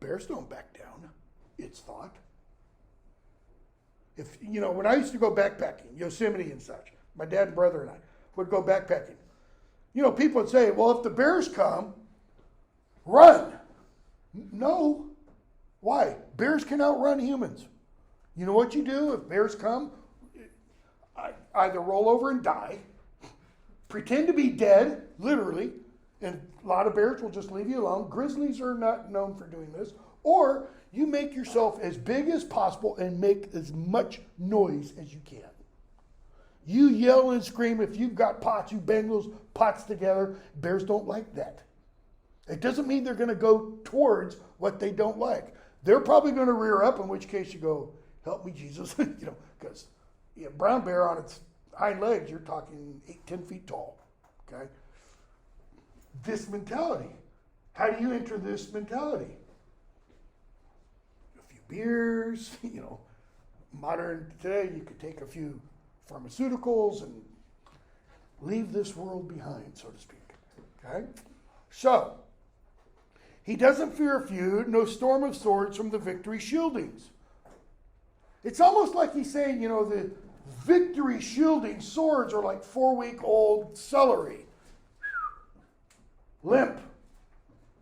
Bears don't back down, it's thought. If when I used to go backpacking, Yosemite and such, my dad and brother and I would go backpacking. People would say, well, if the bears come, run. No. Why? Bears can outrun humans. You know what you do if bears come? Either roll over and die, pretend to be dead, literally, and a lot of bears will just leave you alone. Grizzlies are not known for doing this. Or you make yourself as big as possible and make as much noise as you can. You yell and scream. If you've got pots, you bang those pots together. Bears don't like that. It doesn't mean they're going to go towards what they don't like. They're probably going to rear up, in which case you go, help me, Jesus. Because brown bear on its hind legs, you're talking 8-10 feet tall. Okay? This mentality. How do you enter this mentality? A few beers, modern today, you could take a few pharmaceuticals and leave this world behind, so to speak. Okay? So, he doesn't fear a feud, no storm of swords from the victory shieldings. It's almost like he's saying, the victory shielding swords are like 4-week-old celery. Limp.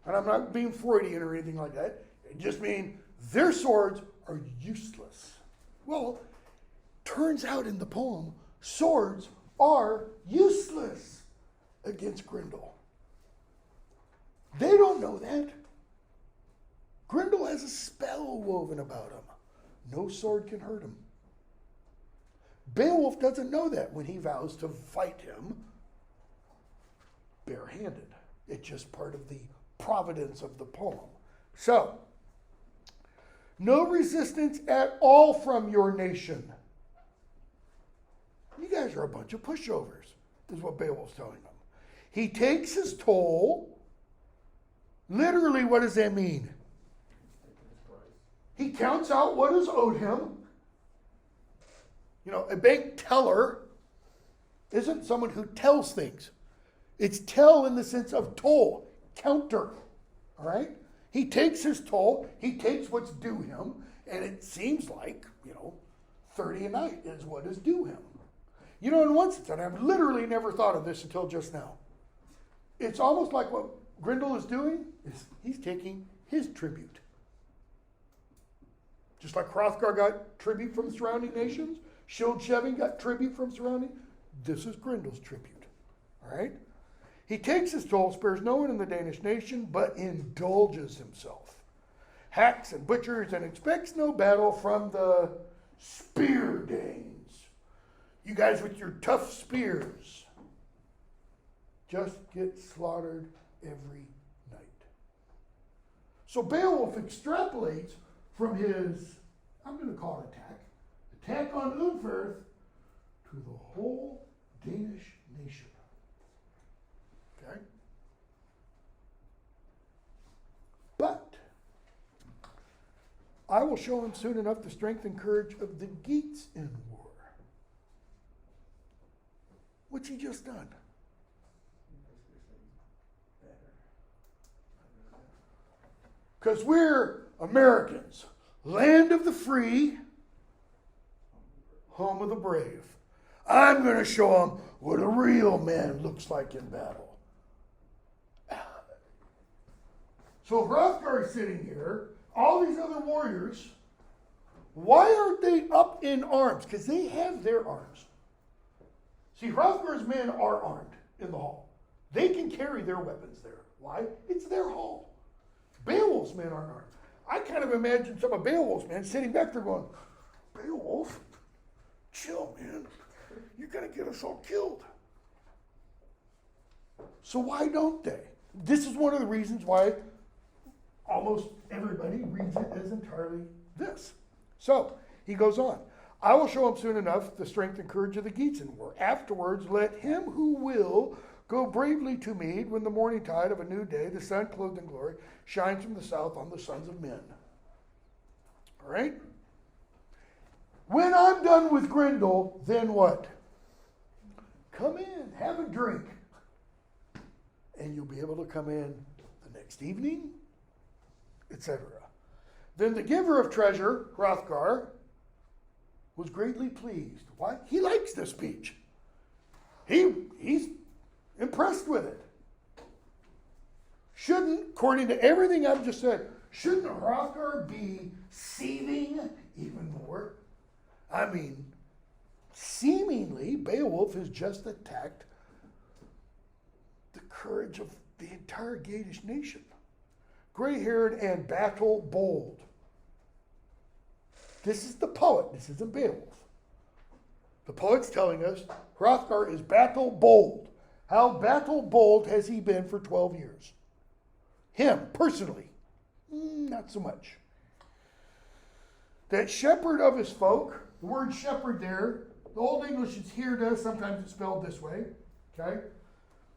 And I'm not being Freudian or anything like that. It just means their swords are useless. Well, turns out in the poem, swords are useless against Grendel. They don't know that. Grendel has a spell woven about him. No sword can hurt him. Beowulf doesn't know that when he vows to fight him barehanded. It's just part of the providence of the poem. So, no resistance at all from your nation. You guys are a bunch of pushovers, is what Beowulf's telling them. He takes his toll. Literally, what does that mean? He counts out what is owed him. A bank teller isn't someone who tells things. It's tell in the sense of toll, counter. All right? He takes his toll. He takes what's due him. And it seems like, 30 a night is what is due him. In one sense, and I've literally never thought of this until just now. It's almost like what Grendel is doing is he's taking his tribute. Just like Hrothgar got tribute from surrounding nations, Shield-Sheving got tribute from surrounding. This is Grendel's tribute. All right? He takes his toll, spares no one in the Danish nation, but indulges himself. Hacks and butchers and expects no battle from the spear Danes. You guys with your tough spears just get slaughtered every night. So Beowulf extrapolates from his, I'm going to call it attack on Unferth to the whole Danish nation. Okay? But I will show him soon enough the strength and courage of the Geats in war. What's he just done? Because we're Americans, land of the free, home of the brave. I'm going to show them what a real man looks like in battle. So Hrothgar is sitting here, all these other warriors, why aren't they up in arms? Because they have their arms. See, Hrothgar's men are armed in the hall. They can carry their weapons there. Why? It's their hall. Beowulf's men aren't armed. I kind of imagine some of Beowulf's men sitting back there going, Beowulf, chill, man. You're going to get us all killed. So why don't they? This is one of the reasons why almost everybody reads it as entirely this. So he goes on. I will show him soon enough the strength and courage of the Geatson war. Afterwards, let him who will go bravely to mead when the morning tide of a new day, the sun clothed in glory, shines from the south on the sons of men. All right? When I'm done with Grendel, then what? Come in, have a drink. And you'll be able to come in the next evening, etc. Then the giver of treasure, Hrothgar, was greatly pleased. Why? He likes this speech. He's impressed with it. Shouldn't, according to everything I've just said, shouldn't Hrothgar be seething even more? I mean, seemingly, Beowulf has just attacked the courage of the entire Gatish nation. Gray-haired and battle bold. This is the poet. This isn't Beowulf. The poet's telling us Hrothgar is battle bold. How battle bold has he been for 12 years? Him, personally. Not so much. That shepherd of his folk, the word shepherd there, the Old English is here does, sometimes it's spelled this way. Okay?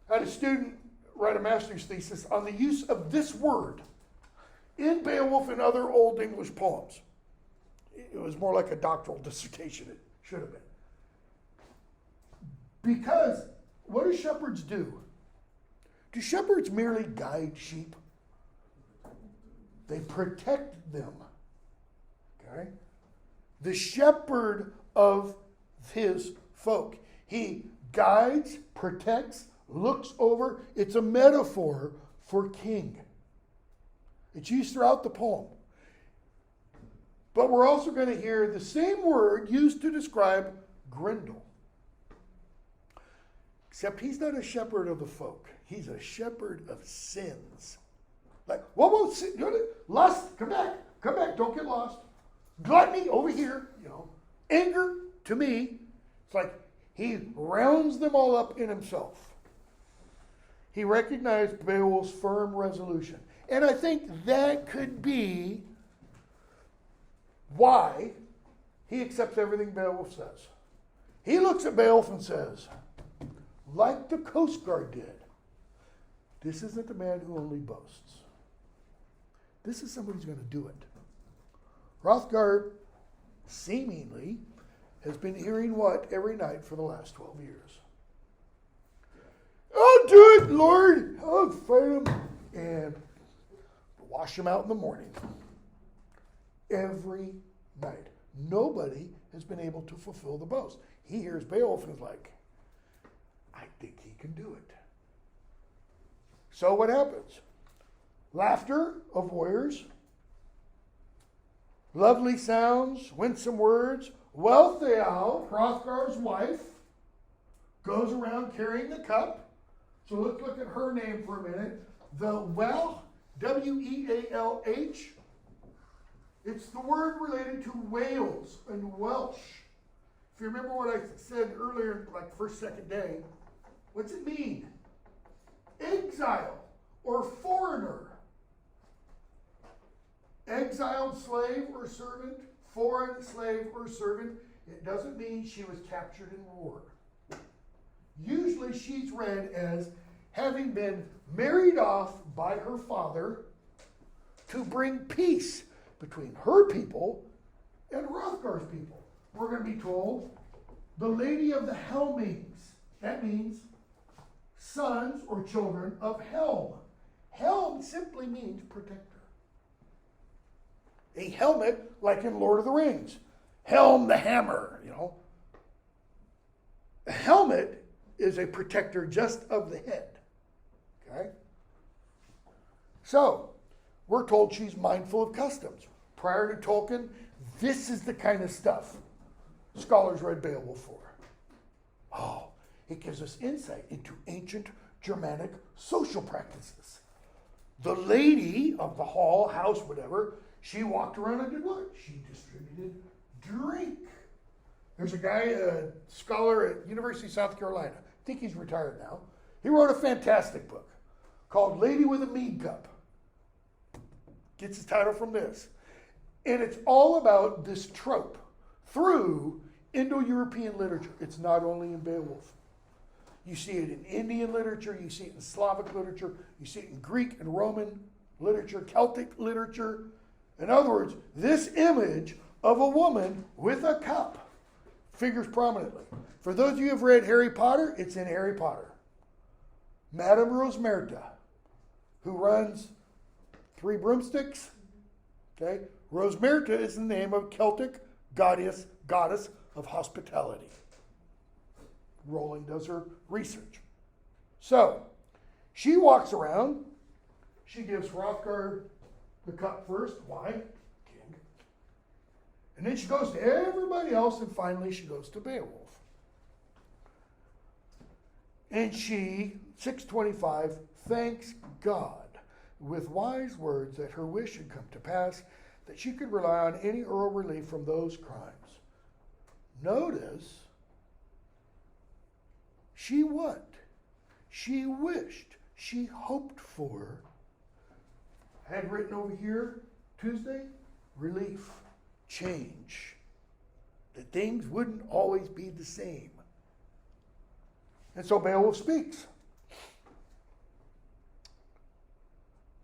I had a student write a master's thesis on the use of this word in Beowulf and other Old English poems. It was more like a doctoral dissertation. It should have been. Because what do shepherds do? Do shepherds merely guide sheep? They protect them. Okay? The shepherd of his folk. He guides, protects, looks over. It's a metaphor for king. It's used throughout the poem. But we're also going to hear the same word used to describe Grendel. Except he's not a shepherd of the folk. He's a shepherd of sins. Like, whoa, lust, come back, don't get lost. Gluttony, over here, Anger, to me, it's like he rounds them all up in himself. He recognized Beowulf's firm resolution. And I think that could be why he accepts everything Beowulf says. He looks at Beowulf and says, like the Coast Guard did, this isn't a man who only boasts. This is somebody who's going to do it. Hrothgar seemingly has been hearing what every night for the last 12 years? I'll do it, Lord. I'll fight him and wash him out in the morning. Every night. Nobody has been able to fulfill the boast. He hears Beowulf and is like, I think he can do it. So what happens? Laughter of warriors, lovely sounds, winsome words. Wealhtheow, Hrothgar's wife, goes around carrying the cup. So let's look at her name for a minute. The Welsh, W-E-A-L-H. It's the word related to Wales and Welsh. If you remember what I said earlier, like first, second day, what's it mean? Exile or foreigner. Exiled slave or servant, foreign slave or servant. It doesn't mean she was captured in war. Usually she's read as having been married off by her father to bring peace between her people and Hrothgar's people. We're going to be told the Lady of the Helmings. That means sons or children of Helm. Helm simply means protector. A helmet, like in Lord of the Rings. Helm the hammer, A helmet is a protector just of the head. Okay? So, we're told she's mindful of customs. Prior to Tolkien, this is the kind of stuff scholars read Beowulf for. Oh, it gives us insight into ancient Germanic social practices. The lady of the hall, house, whatever, she walked around and did what? She distributed drink. There's a guy, a scholar at University of South Carolina. I think he's retired now. He wrote a fantastic book called Lady with a Mead Cup. Gets his title from this. And it's all about this trope through Indo-European literature. It's not only in Beowulf. You see it in Indian literature, you see it in Slavic literature, you see it in Greek and Roman literature, Celtic literature. In other words, this image of a woman with a cup figures prominently. For those of you who have read Harry Potter, it's in Harry Potter. Madame Rosmerta, who runs 3 broomsticks. Okay? Rosmerta is the name of Celtic goddess of hospitality. Rowling does her research. So, she walks around. She gives Hrothgar the cup first. Why? King. And then she goes to everybody else, and finally she goes to Beowulf. And she, 625, thanks God with wise words that her wish had come to pass, that she could rely on any earl relief from those crimes. Notice, she what? She wished, she hoped for, had written over here, Tuesday, relief, change. That things wouldn't always be the same. And so Beowulf speaks.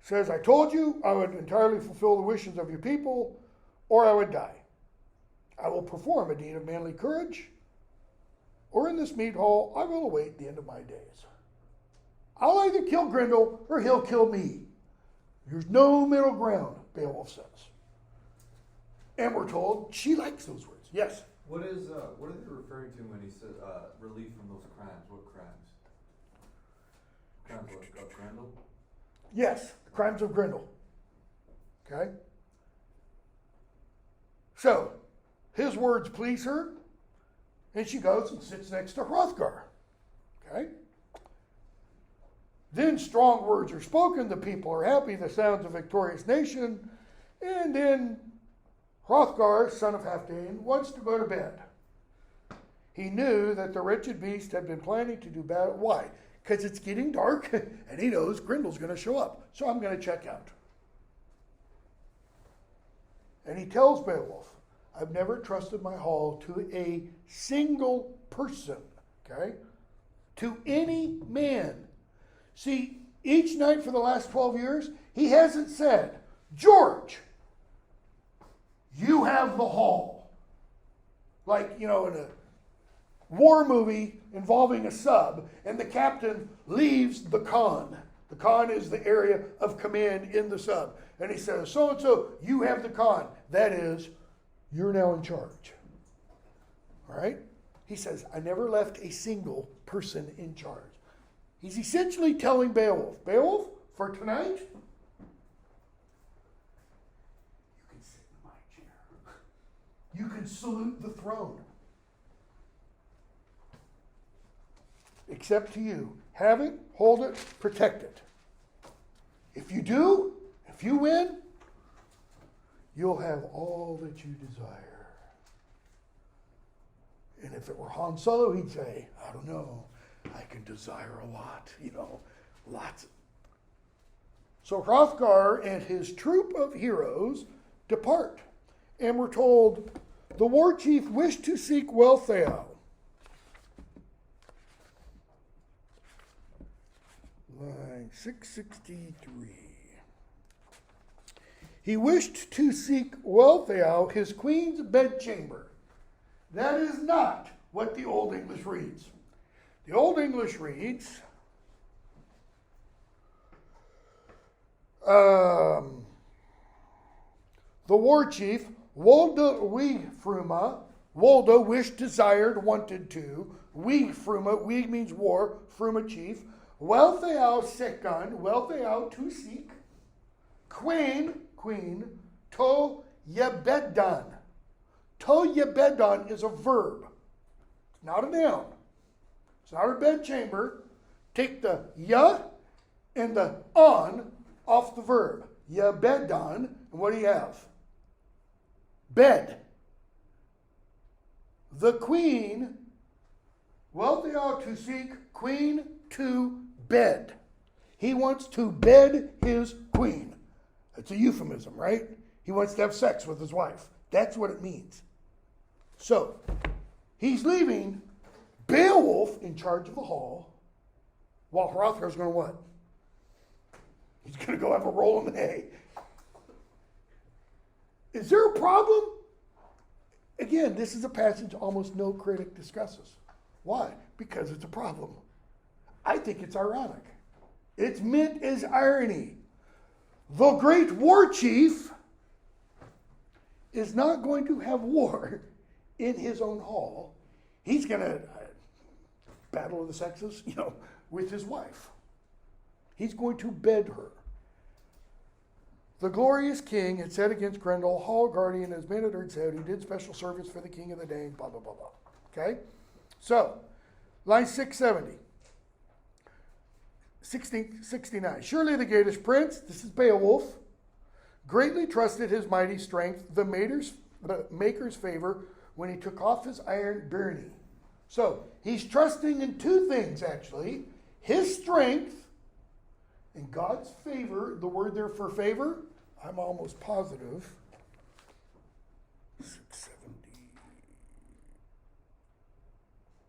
Says, I told you I would entirely fulfill the wishes of your people, or I would die. I will perform a deed of manly courage, or in this mead hall I will await the end of my days. I'll either kill Grendel or he'll kill me. There's no middle ground, Beowulf says. And we're told she likes those words. Yes?
What are they referring to when he says relief from those crimes? What crimes? Crimes of Grendel?
Yes, the crimes of Grendel. Okay? So, his words please her, and she goes and sits next to Hrothgar. Okay? Then strong words are spoken, the people are happy, the sounds of victorious nation, and then Hrothgar, son of Halfdane, wants to go to bed. He knew that the wretched beast had been planning to do battle. Why? Because it's getting dark, and he knows Grendel's going to show up. So I'm going to check out. And he tells Beowulf, I've never trusted my hall to a single person, okay? To any man. See, each night for the last 12 years, he hasn't said, George, you have the hall. Like, in a war movie involving a sub, and the captain leaves the con. The con is the area of command in the sub. And he says, so-and-so, you have the con. That is, you're now in charge. All right? He says, I never left a single person in charge. He's essentially telling Beowulf, Beowulf, for tonight, you can sit in my chair. You can salute the throne. Except to you. Have it, hold it, protect it. If you do, if you win, you'll have all that you desire. And if it were Han Solo, he'd say, I don't know, I can desire a lot, lots. So Hrothgar and his troop of heroes depart. And we're told the war chief wished to seek Wealhtheow. Line 663. He wished to seek Wealhtheow, his queen's bedchamber. That is not what the Old English reads. The Old English reads, the war chief, Wolda Wigfruma, Wolda wished, desired, wanted to, Wigfruma, Wig means war, Fruma chief, Wealhtheow second, Wealhtheow to seek, queen, to Yebedan. To Yebedan is a verb. It's not a noun. It's not a bedchamber. Take the ya and the on off the verb. Yebedan, and what do you have? Bed. The queen, Wealhtheow to seek, queen to bed. He wants to bed his queen. It's a euphemism, right? He wants to have sex with his wife. That's what it means. So, he's leaving Beowulf in charge of the hall, while Hrothgar's going to what? He's going to go have a roll in the hay. Is there a problem? Again, this is a passage almost no critic discusses. Why? Because it's a problem. I think it's ironic. It's meant as irony. The great war chief is not going to have war in his own hall. He's going to battle of the sexes, with his wife. He's going to bed her. The glorious king had said against Grendel, hall guardian, as men had heard said, who did special service for the king of the Danes, blah, blah, blah, blah. Okay? So, line 670. 69. Surely the Gatish prince, this is Beowulf, greatly trusted his mighty strength, the maker's favor, when he took off his iron byrnie. So, he's trusting in two things, actually. His strength and God's favor. The word there for favor, I'm almost positive. 670.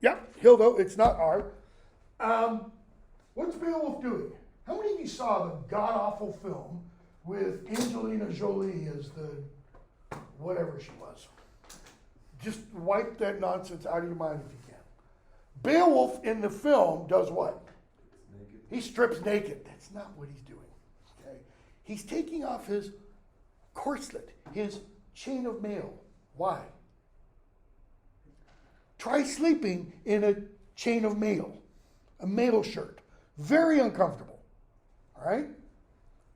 Yep, Hildo, it's not R. What's Beowulf doing? How many of you saw the god-awful film with Angelina Jolie as the whatever she was? Just wipe that nonsense out of your mind if you can. Beowulf in the film does what? He strips naked. That's not what he's doing. Okay? He's taking off his corselet, his chain of mail. Why? Try sleeping in a chain of mail, a mail shirt. Very uncomfortable. All right?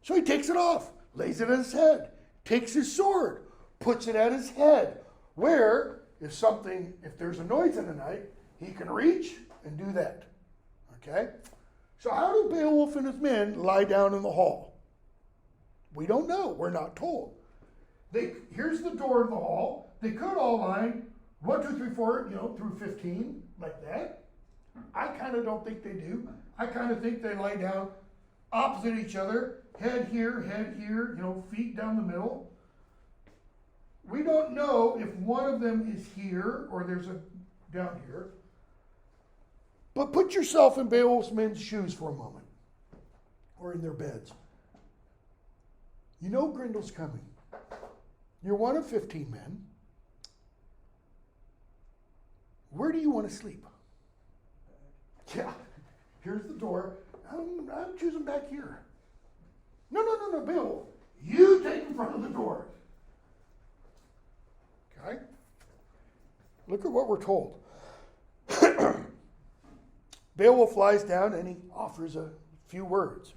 So he takes it off, lays it at his head, takes his sword, puts it at his head, where if there's a noise in the night, he can reach and do that. Okay? So how do Beowulf and his men lie down in the hall? We don't know. We're not told. Here's the door of the hall. They could all line 1, 2, 3, 4, through 15, like that. I kind of don't think they do. I kind of think they lie down opposite each other, head here, feet down the middle. We don't know if one of them is here or there's a down here. But put yourself in Beowulf's men's shoes for a moment, or in their beds. You know Grendel's coming. You're one of 15 men. Where do you want to sleep? Yeah, here's the door. I'm choosing back here. No, Beowulf. You take in front of the door. Okay? Look at what we're told. Beowulf lies down and he offers a few words.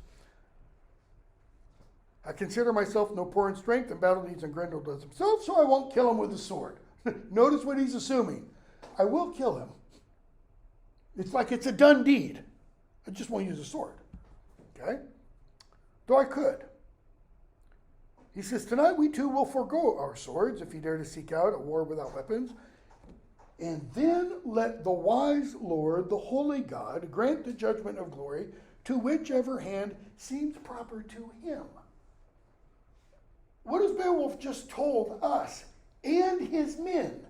I consider myself no poor in strength, and battle needs and Grendel does himself, so I won't kill him with a sword. Notice what he's assuming. I will kill him. It's like it's a done deed. I just won't use a sword. Okay? Though I could. He says, tonight we too will forego our swords if you dare to seek out a war without weapons. And then let the wise Lord, the holy God, grant the judgment of glory to whichever hand seems proper to him. What has Beowulf just told us and his men?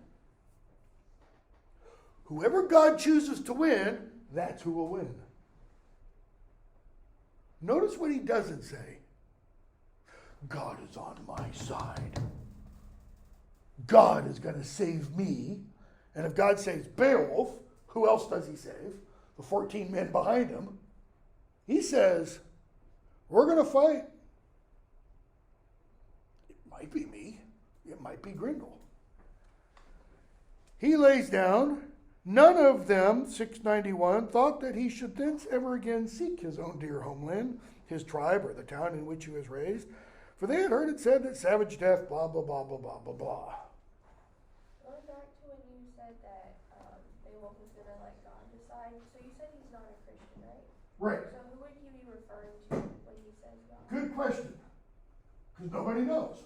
Whoever God chooses to win, that's who will win. Notice what he doesn't say. God is on my side. God is going to save me. And if God saves Beowulf, who else does he save? The 14 men behind him. He says, we're going to fight. It might be me. It might be Grendel. He lays down. None of them, 691, thought that he should thence ever again seek his own dear homeland, his tribe, or the town in which he was raised. For they had heard it said that savage death, blah, blah, blah, blah, blah, blah, blah.
Going back to when you said that Beowulf was going to let God decide, so you said he's not a Christian, right?
Right.
So who would he be referring to when he says God?
Good question. Because nobody knows.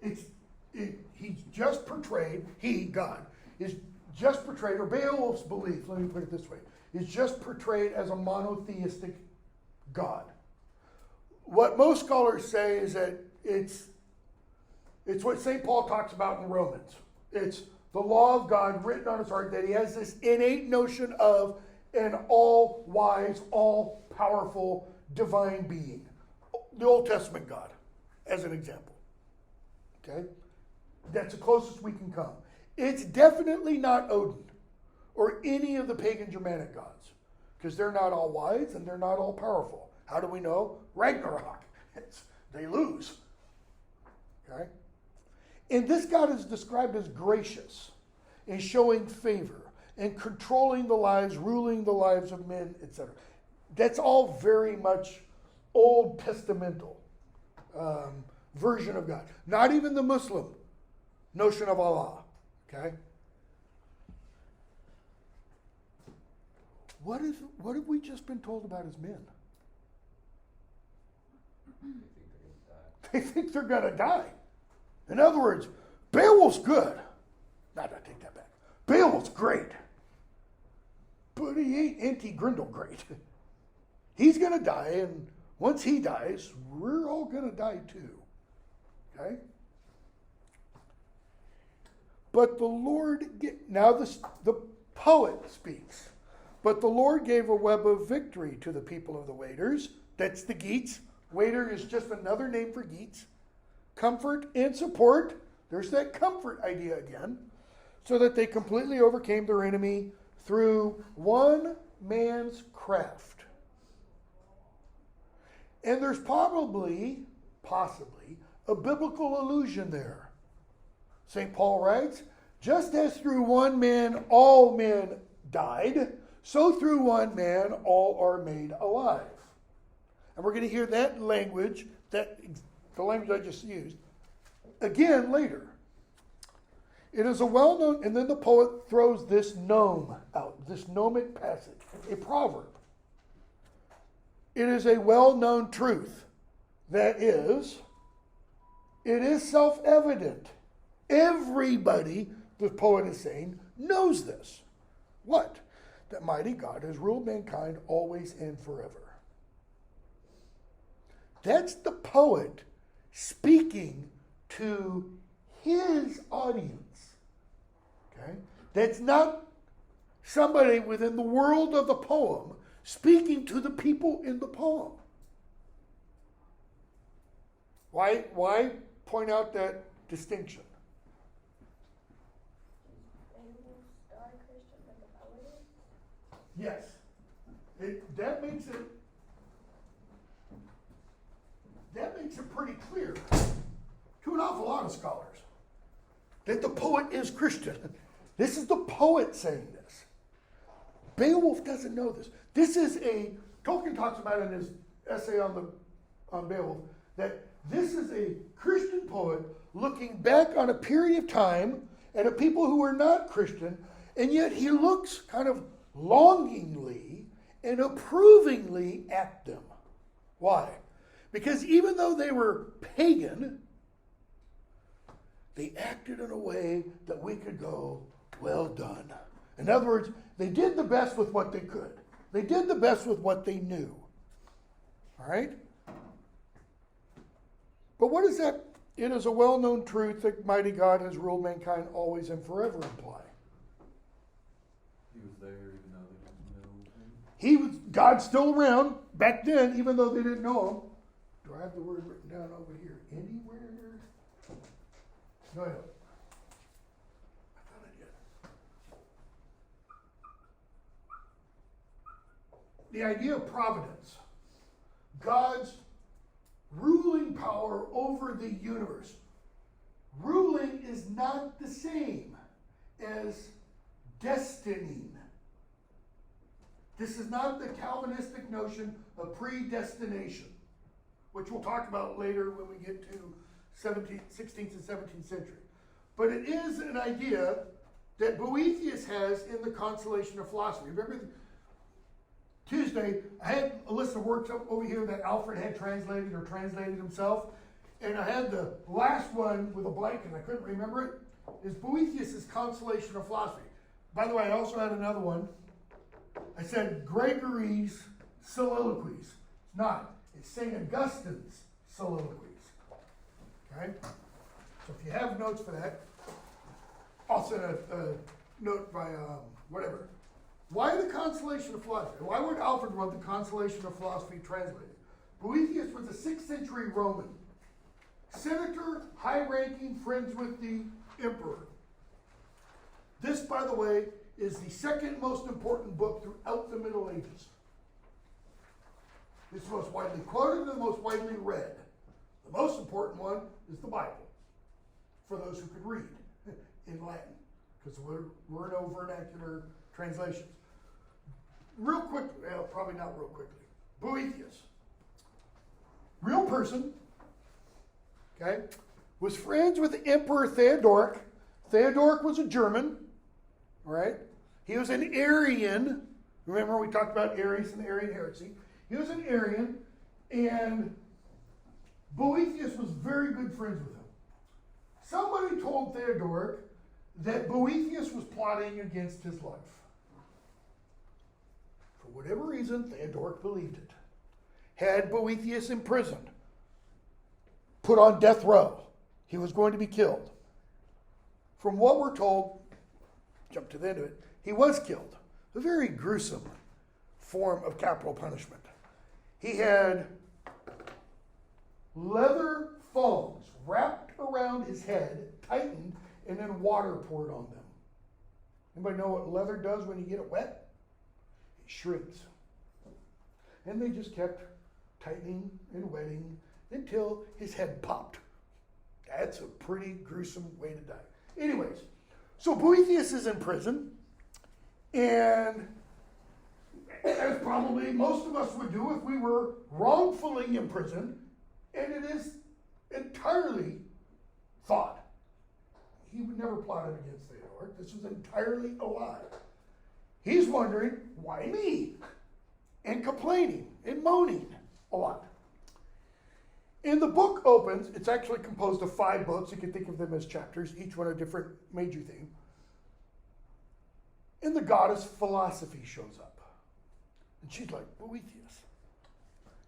He's just portrayed, God, is just portrayed, or Beowulf's belief, let me put it this way, is just portrayed as a monotheistic God. What most scholars say is that it's what St. Paul talks about in Romans. It's the law of God written on his heart, that he has this innate notion of an all-wise, all-powerful, divine being. The Old Testament God, as an example. Okay? That's the closest we can come. It's definitely not Odin or any of the pagan Germanic gods, because they're not all wise and they're not all powerful. How do we know? Ragnarok. They lose. Okay? And this God is described as gracious and showing favor and controlling the lives, ruling the lives of men, etc. That's all very much Old Testamental version of God. Not even the Muslim notion of Allah. Okay? What have we just been told about as men? They think they're going to die. In other words, Beowulf's good. I take that back. Beowulf's great. But he ain't anti-Grendel great. He's going to die, and once he dies, we're all going to die too. Okay? But the Lord, now the poet speaks. But the Lord gave a web of victory to the people of the Waders. That's the Geats. Wader is just another name for Geats. Comfort and support. There's that comfort idea again. So that they completely overcame their enemy through one man's craft. And there's possibly, a biblical allusion there. St. Paul writes, just as through one man all men died, so through one man all are made alive. And we're going to hear that language, the language I just used, again later. It is a well-known, and then the poet throws this gnome out, this gnomic passage, a proverb. It is a well-known truth. That is, it is self-evident. Everybody, the poet is saying, knows this. What? That mighty God has ruled mankind always and forever. That's the poet speaking to his audience. Okay? That's not somebody within the world of the poem speaking to the people in the poem. Why point out that distinction?
Beowulf's not a Christian, but the poet is?
Yes. That makes it pretty clear to an awful lot of scholars that the poet is Christian. This is the poet saying this. Beowulf doesn't know this. Tolkien talks about in his essay on Beowulf, that this is a Christian poet looking back on a period of time and at people who were not Christian, and yet he looks kind of longingly and approvingly at them. Why? Because even though they were pagan, they acted in a way that we could go, well done. In other words, they did the best with what they could. They did the best with what they knew. All right? But what does that, it is a well-known truth that mighty God has ruled mankind always and forever imply?
He was there even though they didn't know him.
God's still around back then, even though they didn't know him. Do I have the word written down over here? Anywhere? No, I don't. I thought I did. The idea of providence. God's ruling power over the universe. Ruling is not the same as destining. This is not the Calvinistic notion of predestination, which we'll talk about later when we get to 16th and 17th century. But it is an idea that Boethius has in the Consolation of Philosophy. Remember, Tuesday, I had a list of works up over here that Alfred had translated himself, and I had the last one with a blank, and I couldn't remember it, is Boethius' Consolation of Philosophy. By the way, I also had another one. I said Gregory's Soliloquies. It's not. It's St. Augustine's Soliloquies. Okay? So if you have notes for that, I'll send a note by, whatever. Why the consolation of philosophy? Why would Alfred want the consolation of philosophy translated? Boethius was a 6th century Roman senator, high-ranking, friends with the emperor. This, by the way, is the second most important book throughout the Middle Ages. It's the most widely quoted and the most widely read. The most important one is the Bible, for those who could read in Latin, because there were no vernacular translations. Real quick, well, probably not real quickly. Boethius, real person, okay, was friends with the Emperor Theodoric. Theodoric was a German, all right? He was an Arian. Remember we talked about Arius and the Arian heresy. He was an Arian, and Boethius was very good friends with him. Somebody told Theodoric that Boethius was plotting against his life. For whatever reason, Theodoric believed it. Had Boethius imprisoned, put on death row. He was going to be killed. From what we're told, jump to the end of it, he was killed. A very gruesome form of capital punishment. He had leather thongs wrapped around his head, tightened, and then water poured on them. Anybody know what leather does when you get it wet? It shrinks. And they just kept tightening and wetting until his head popped. That's a pretty gruesome way to die. Anyways, so Boethius is in prison, and as probably most of us would do if we were wrongfully imprisoned, and it is entirely thought. He would never plotted against Theodoric. This was entirely a lie. He's wondering, why me? And complaining and moaning a lot. And the book opens, it's actually composed of 5 books. You can think of them as chapters, each one a different major theme. And the goddess philosophy shows up. And she's like, Boethius,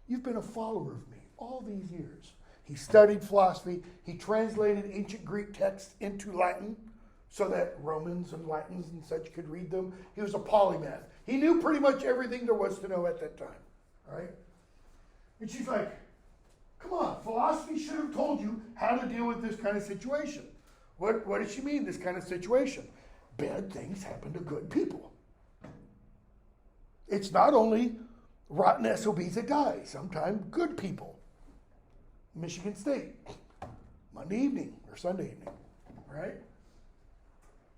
you've been a follower of me all these years. He studied philosophy. He translated ancient Greek texts into Latin so that Romans and Latins and such could read them. He was a polymath. He knew pretty much everything there was to know at that time. All right? And she's like, come on, philosophy should have told you how to deal with this kind of situation. What does she mean, this kind of situation? Bad things happen to good people. It's not only rotten SOBs that die, sometimes good people. Michigan State, Monday evening or Sunday evening, right?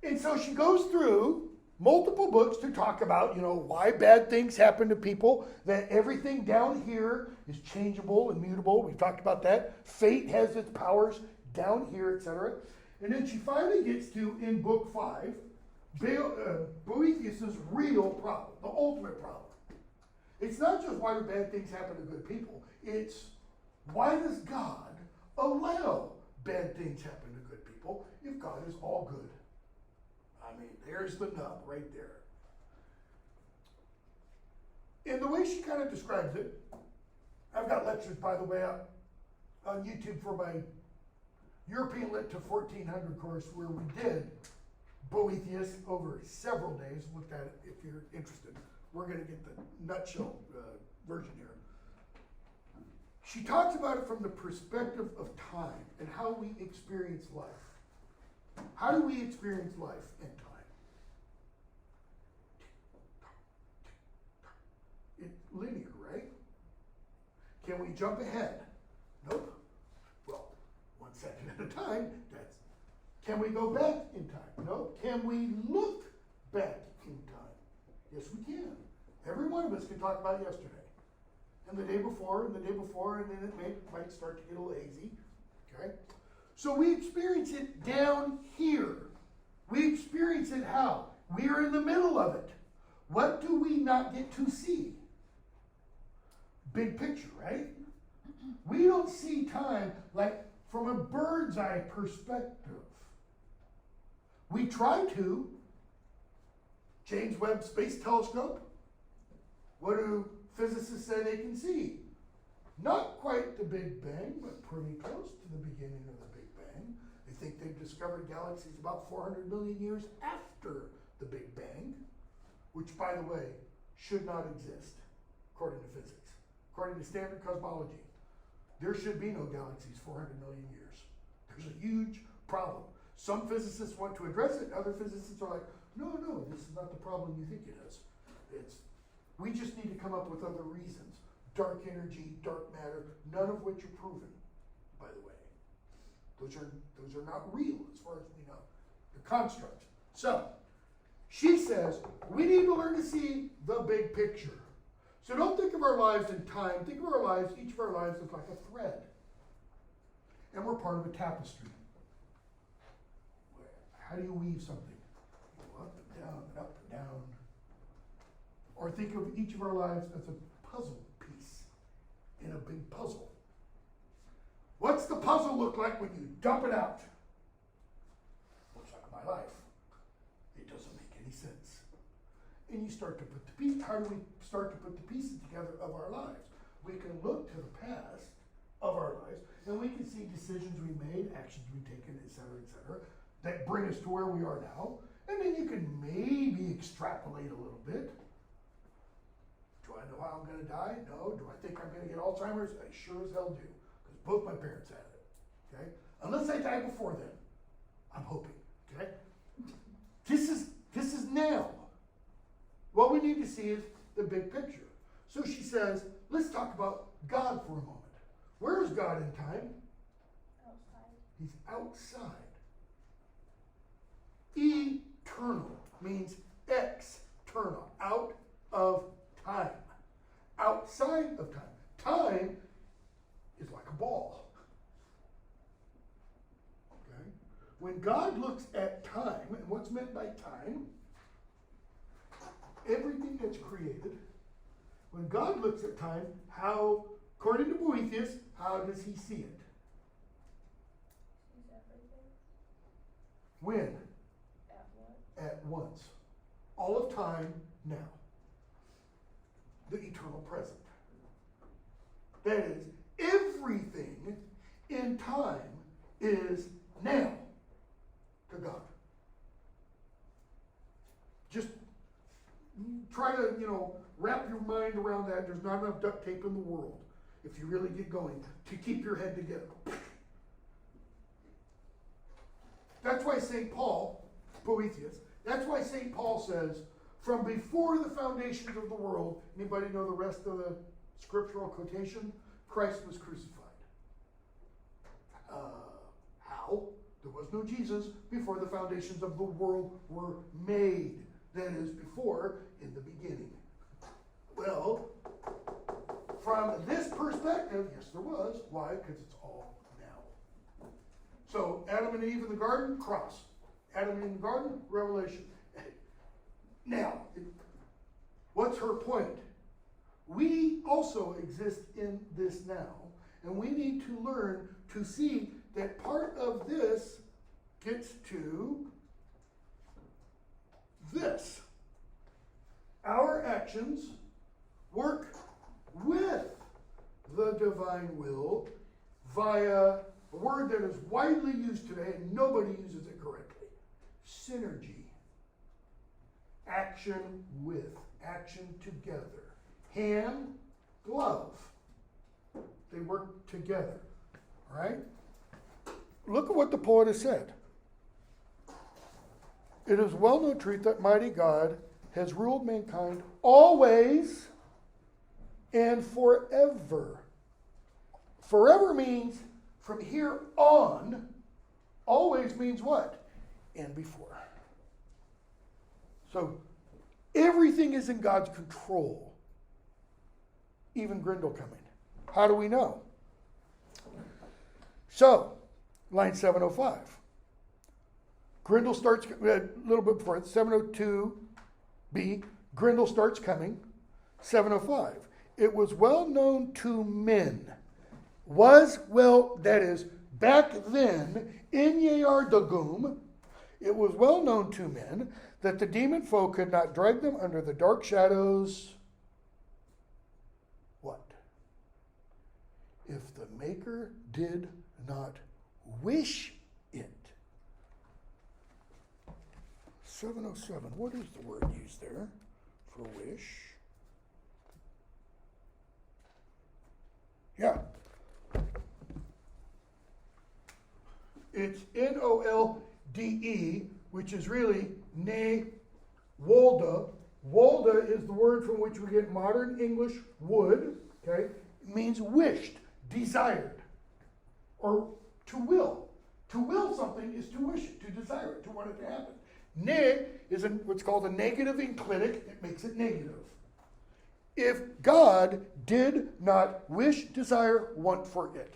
And so she goes through multiple books to talk about, why bad things happen to people, that everything down here is changeable and mutable. We've talked about that. Fate has its powers down here, etc. And then she finally gets to, in book 5, Boethius' real problem, the ultimate problem. It's not just why do bad things happen to good people. It's why does God allow bad things happen to good people if God is all good? I mean, there's the nub right there. And the way she kind of describes it, I've got lectures, by the way, up on YouTube for my European Lit to 1400 course where we did Boethius over several days. Looked at it if you're interested. We're going to get the nutshell version here. She talks about it from the perspective of time and how we experience life. How do we experience life and time? It's linear, right? Can we jump ahead? Nope. Well, 1 second at a time, that's. Can we go back in time? Nope. Can we look back in time? Yes, we can. Every one of us can talk about yesterday. And the day before, and the day before, and then it might start to get a little hazy. Okay? So we experience it down here. We experience it how? We are in the middle of it. What do we not get to see? Big picture, right? We don't see time like from a bird's eye perspective. We try to. James Webb Space Telescope. What do physicists say they can see? Not quite the Big Bang, but pretty close to the beginning of the Big Bang. They think they've discovered galaxies about 400 million years after the Big Bang, which, by the way, should not exist, according to physics. According to standard cosmology, there should be no galaxies 400 million years. There's a huge problem. Some physicists want to address it. Other physicists are like, no, this is not the problem you think it is. We just need to come up with other reasons. Dark energy, dark matter, none of which are proven, by the way. Those are not real as far as we know. They're constructs. So, she says, we need to learn to see the big picture. So don't think of our lives in time. Think of our lives, each of our lives as like a thread. And we're part of a tapestry. How do you weave something? You go up and down and up and down. Or think of each of our lives as a puzzle piece in a big puzzle. What's the puzzle look like when you dump it out? Looks like my life. It doesn't make any sense. And you start to put the pieces. How do we start to put the pieces together of our lives? We can look to the past of our lives, and we can see decisions we made, actions we've taken, etc., that bring us to where we are now. And then you can maybe extrapolate a little bit. Do I know how I'm going to die? No. Do I think I'm going to get Alzheimer's? I sure as hell do, because both my parents had it. Okay? Unless I die before then. I'm hoping. Okay? This is now. What we need to see is the big picture. So she says, let's talk about God for a moment. Where is God in time?
Outside.
He's outside. Eternal means external, out of time. Outside of time. Time is like a ball. Okay? When God looks at time, and what's meant by time, everything that's created, when God looks at time, how, according to Boethius, how does he see it?
Sees everything.
When?
At once.
At once. All of time now. The eternal present. That is, everything in time is now to God. Just try to, wrap your mind around that. There's not enough duct tape in the world, if you really get going, to keep your head together. That's why St. Paul, Boethius, that's why St. Paul says, from before the foundations of the world, anybody know the rest of the scriptural quotation? Christ was crucified. How? There was no Jesus before the foundations of the world were made. That is, before, in the beginning. Well, from this perspective, yes, there was. Why? Because it's all now. So, Adam and Eve in the garden, cross. Adam and Eve in the garden, Revelation. Now, what's her point? We also exist in this now, and we need to learn to see that part of this gets to this. Our actions work with the divine will via a word that is widely used today and nobody uses it correctly. Synergy. Action with. Action together. Hand, glove. They work together. All right? Look at what the poet has said. It is well-known truth that mighty God has ruled mankind always and forever. Forever means from here on. Always means what? And before. So everything is in God's control. Even Grendel coming. How do we know? So, line 705. Grendel starts, a little bit before it, 702b, Grendel starts coming. 705. It was well known to men. That is, back then, in Yeardagum, it was well known to men that the demon foe could not drag them under the dark shadows. What? if the maker did not wish it. 707, what is the word used there for wish? Yeah. It's Nolde, which is really ne wolde. Wolde is the word from which we get modern English would, okay? It means wished, desired, or to will. To will something is to wish it, to desire it, to want it to happen. Ne is what's called a negative enclitic. It makes it negative. If God did not wish, desire, want for it.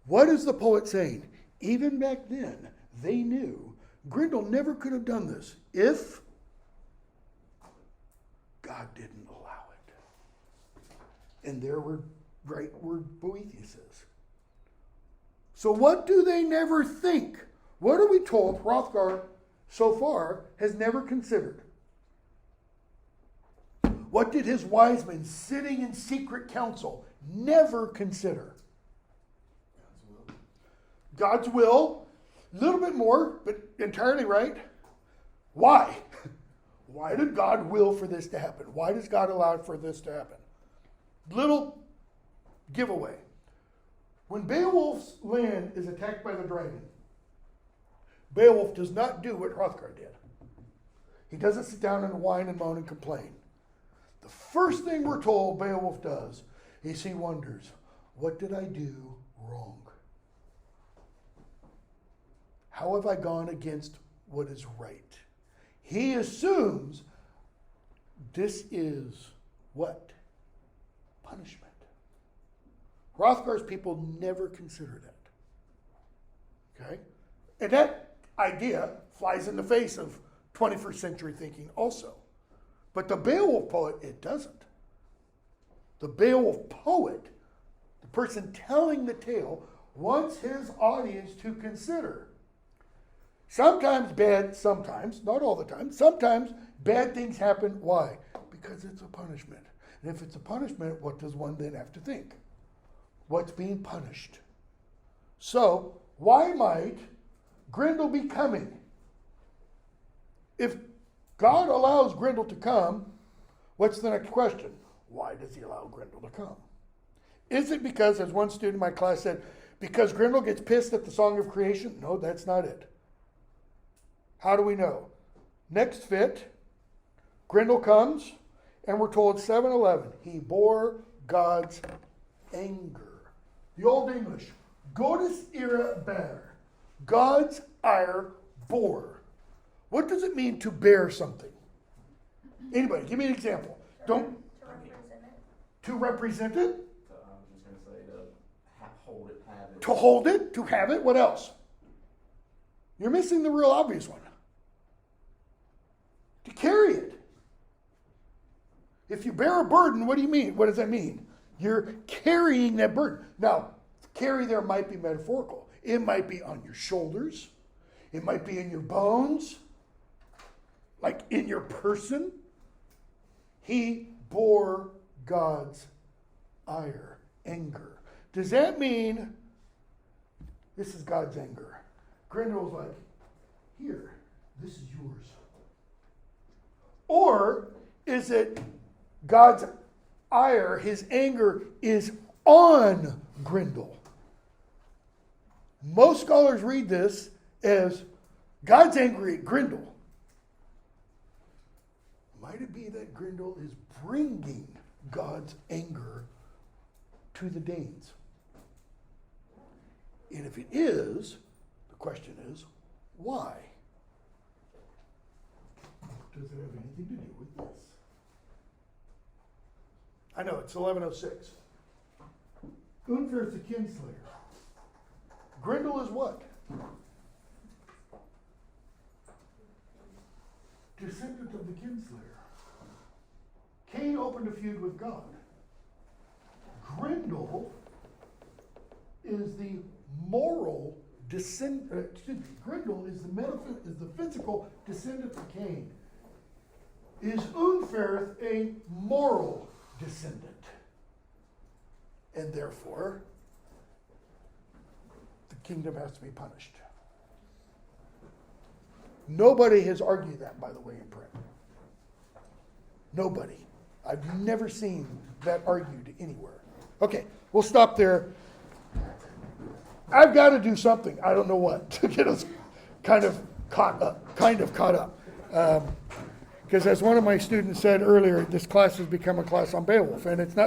What is the poet saying? Even back then, they knew Grendel never could have done this if God didn't allow it. And there were right where Boethius is. So what do they never think? What are we told Hrothgar so far has never considered? What did his wise men sitting in secret council never consider? God's will, a little bit more, but entirely right. Why? Why did God will for this to happen? Why does God allow for this to happen? Little giveaway. When Beowulf's land is attacked by the dragon, Beowulf does not do what Hrothgar did. He doesn't sit down and whine and moan and complain. The first thing we're told Beowulf does is he wonders, what did I do wrong? How have I gone against what is right? He assumes this is what? Punishment. Hrothgar's people never consider that. Okay? And that idea flies in the face of 21st century thinking also. But the Beowulf poet, it doesn't. The Beowulf poet, the person telling the tale, wants his audience to consider. Sometimes bad, sometimes, not all the time, sometimes bad things happen. Why? Because it's a punishment. And if it's a punishment, what does one then have to think? What's being punished? So, why might Grendel be coming? If God allows Grendel to come, what's the next question? Why does he allow Grendel to come? Is it because, as one student in my class said, because Grendel gets pissed at the song of creation? No, that's not it. How do we know? Next fit, Grendel comes, and we're told 7:11, he bore God's anger. The Old English, Godes ira bear, God's ire bore. What does it mean to bear something? Anybody, give me an example.
To represent it.
To represent it?
I'm just going to say to hold it, have it.
To hold it, to have it, what else? You're missing the real obvious one. To carry it. If you bear a burden, what do you mean? What does that mean? You're carrying that burden. Now, carry there might be metaphorical. It might be on your shoulders. It might be in your bones. Like in your person. He bore God's ire, anger. Does that mean this is God's anger? Grendel's like, here, this is yours. Or is it God's ire, his anger is on Grendel? Most scholars read this as God's angry at Grendel. Might it be that Grendel is bringing God's anger to the Danes? And if it is, the question is, why? Does it have anything to do with this? I know, it's 1106. Unferth the kinslayer. Grendel is what? Descendant of the kinslayer. Cain opened a feud with God. Grendel is the moral descendant. Grendel is the physical descendant of Cain. Is Unferth a moral descendant? And therefore, the kingdom has to be punished. Nobody has argued that, by the way, in print. Nobody. I've never seen that argued anywhere. Okay, we'll stop there. I've got to do something. I don't know what to get us kind of caught up. Because as one of my students said earlier, this class has become a class on Beowulf, and it's not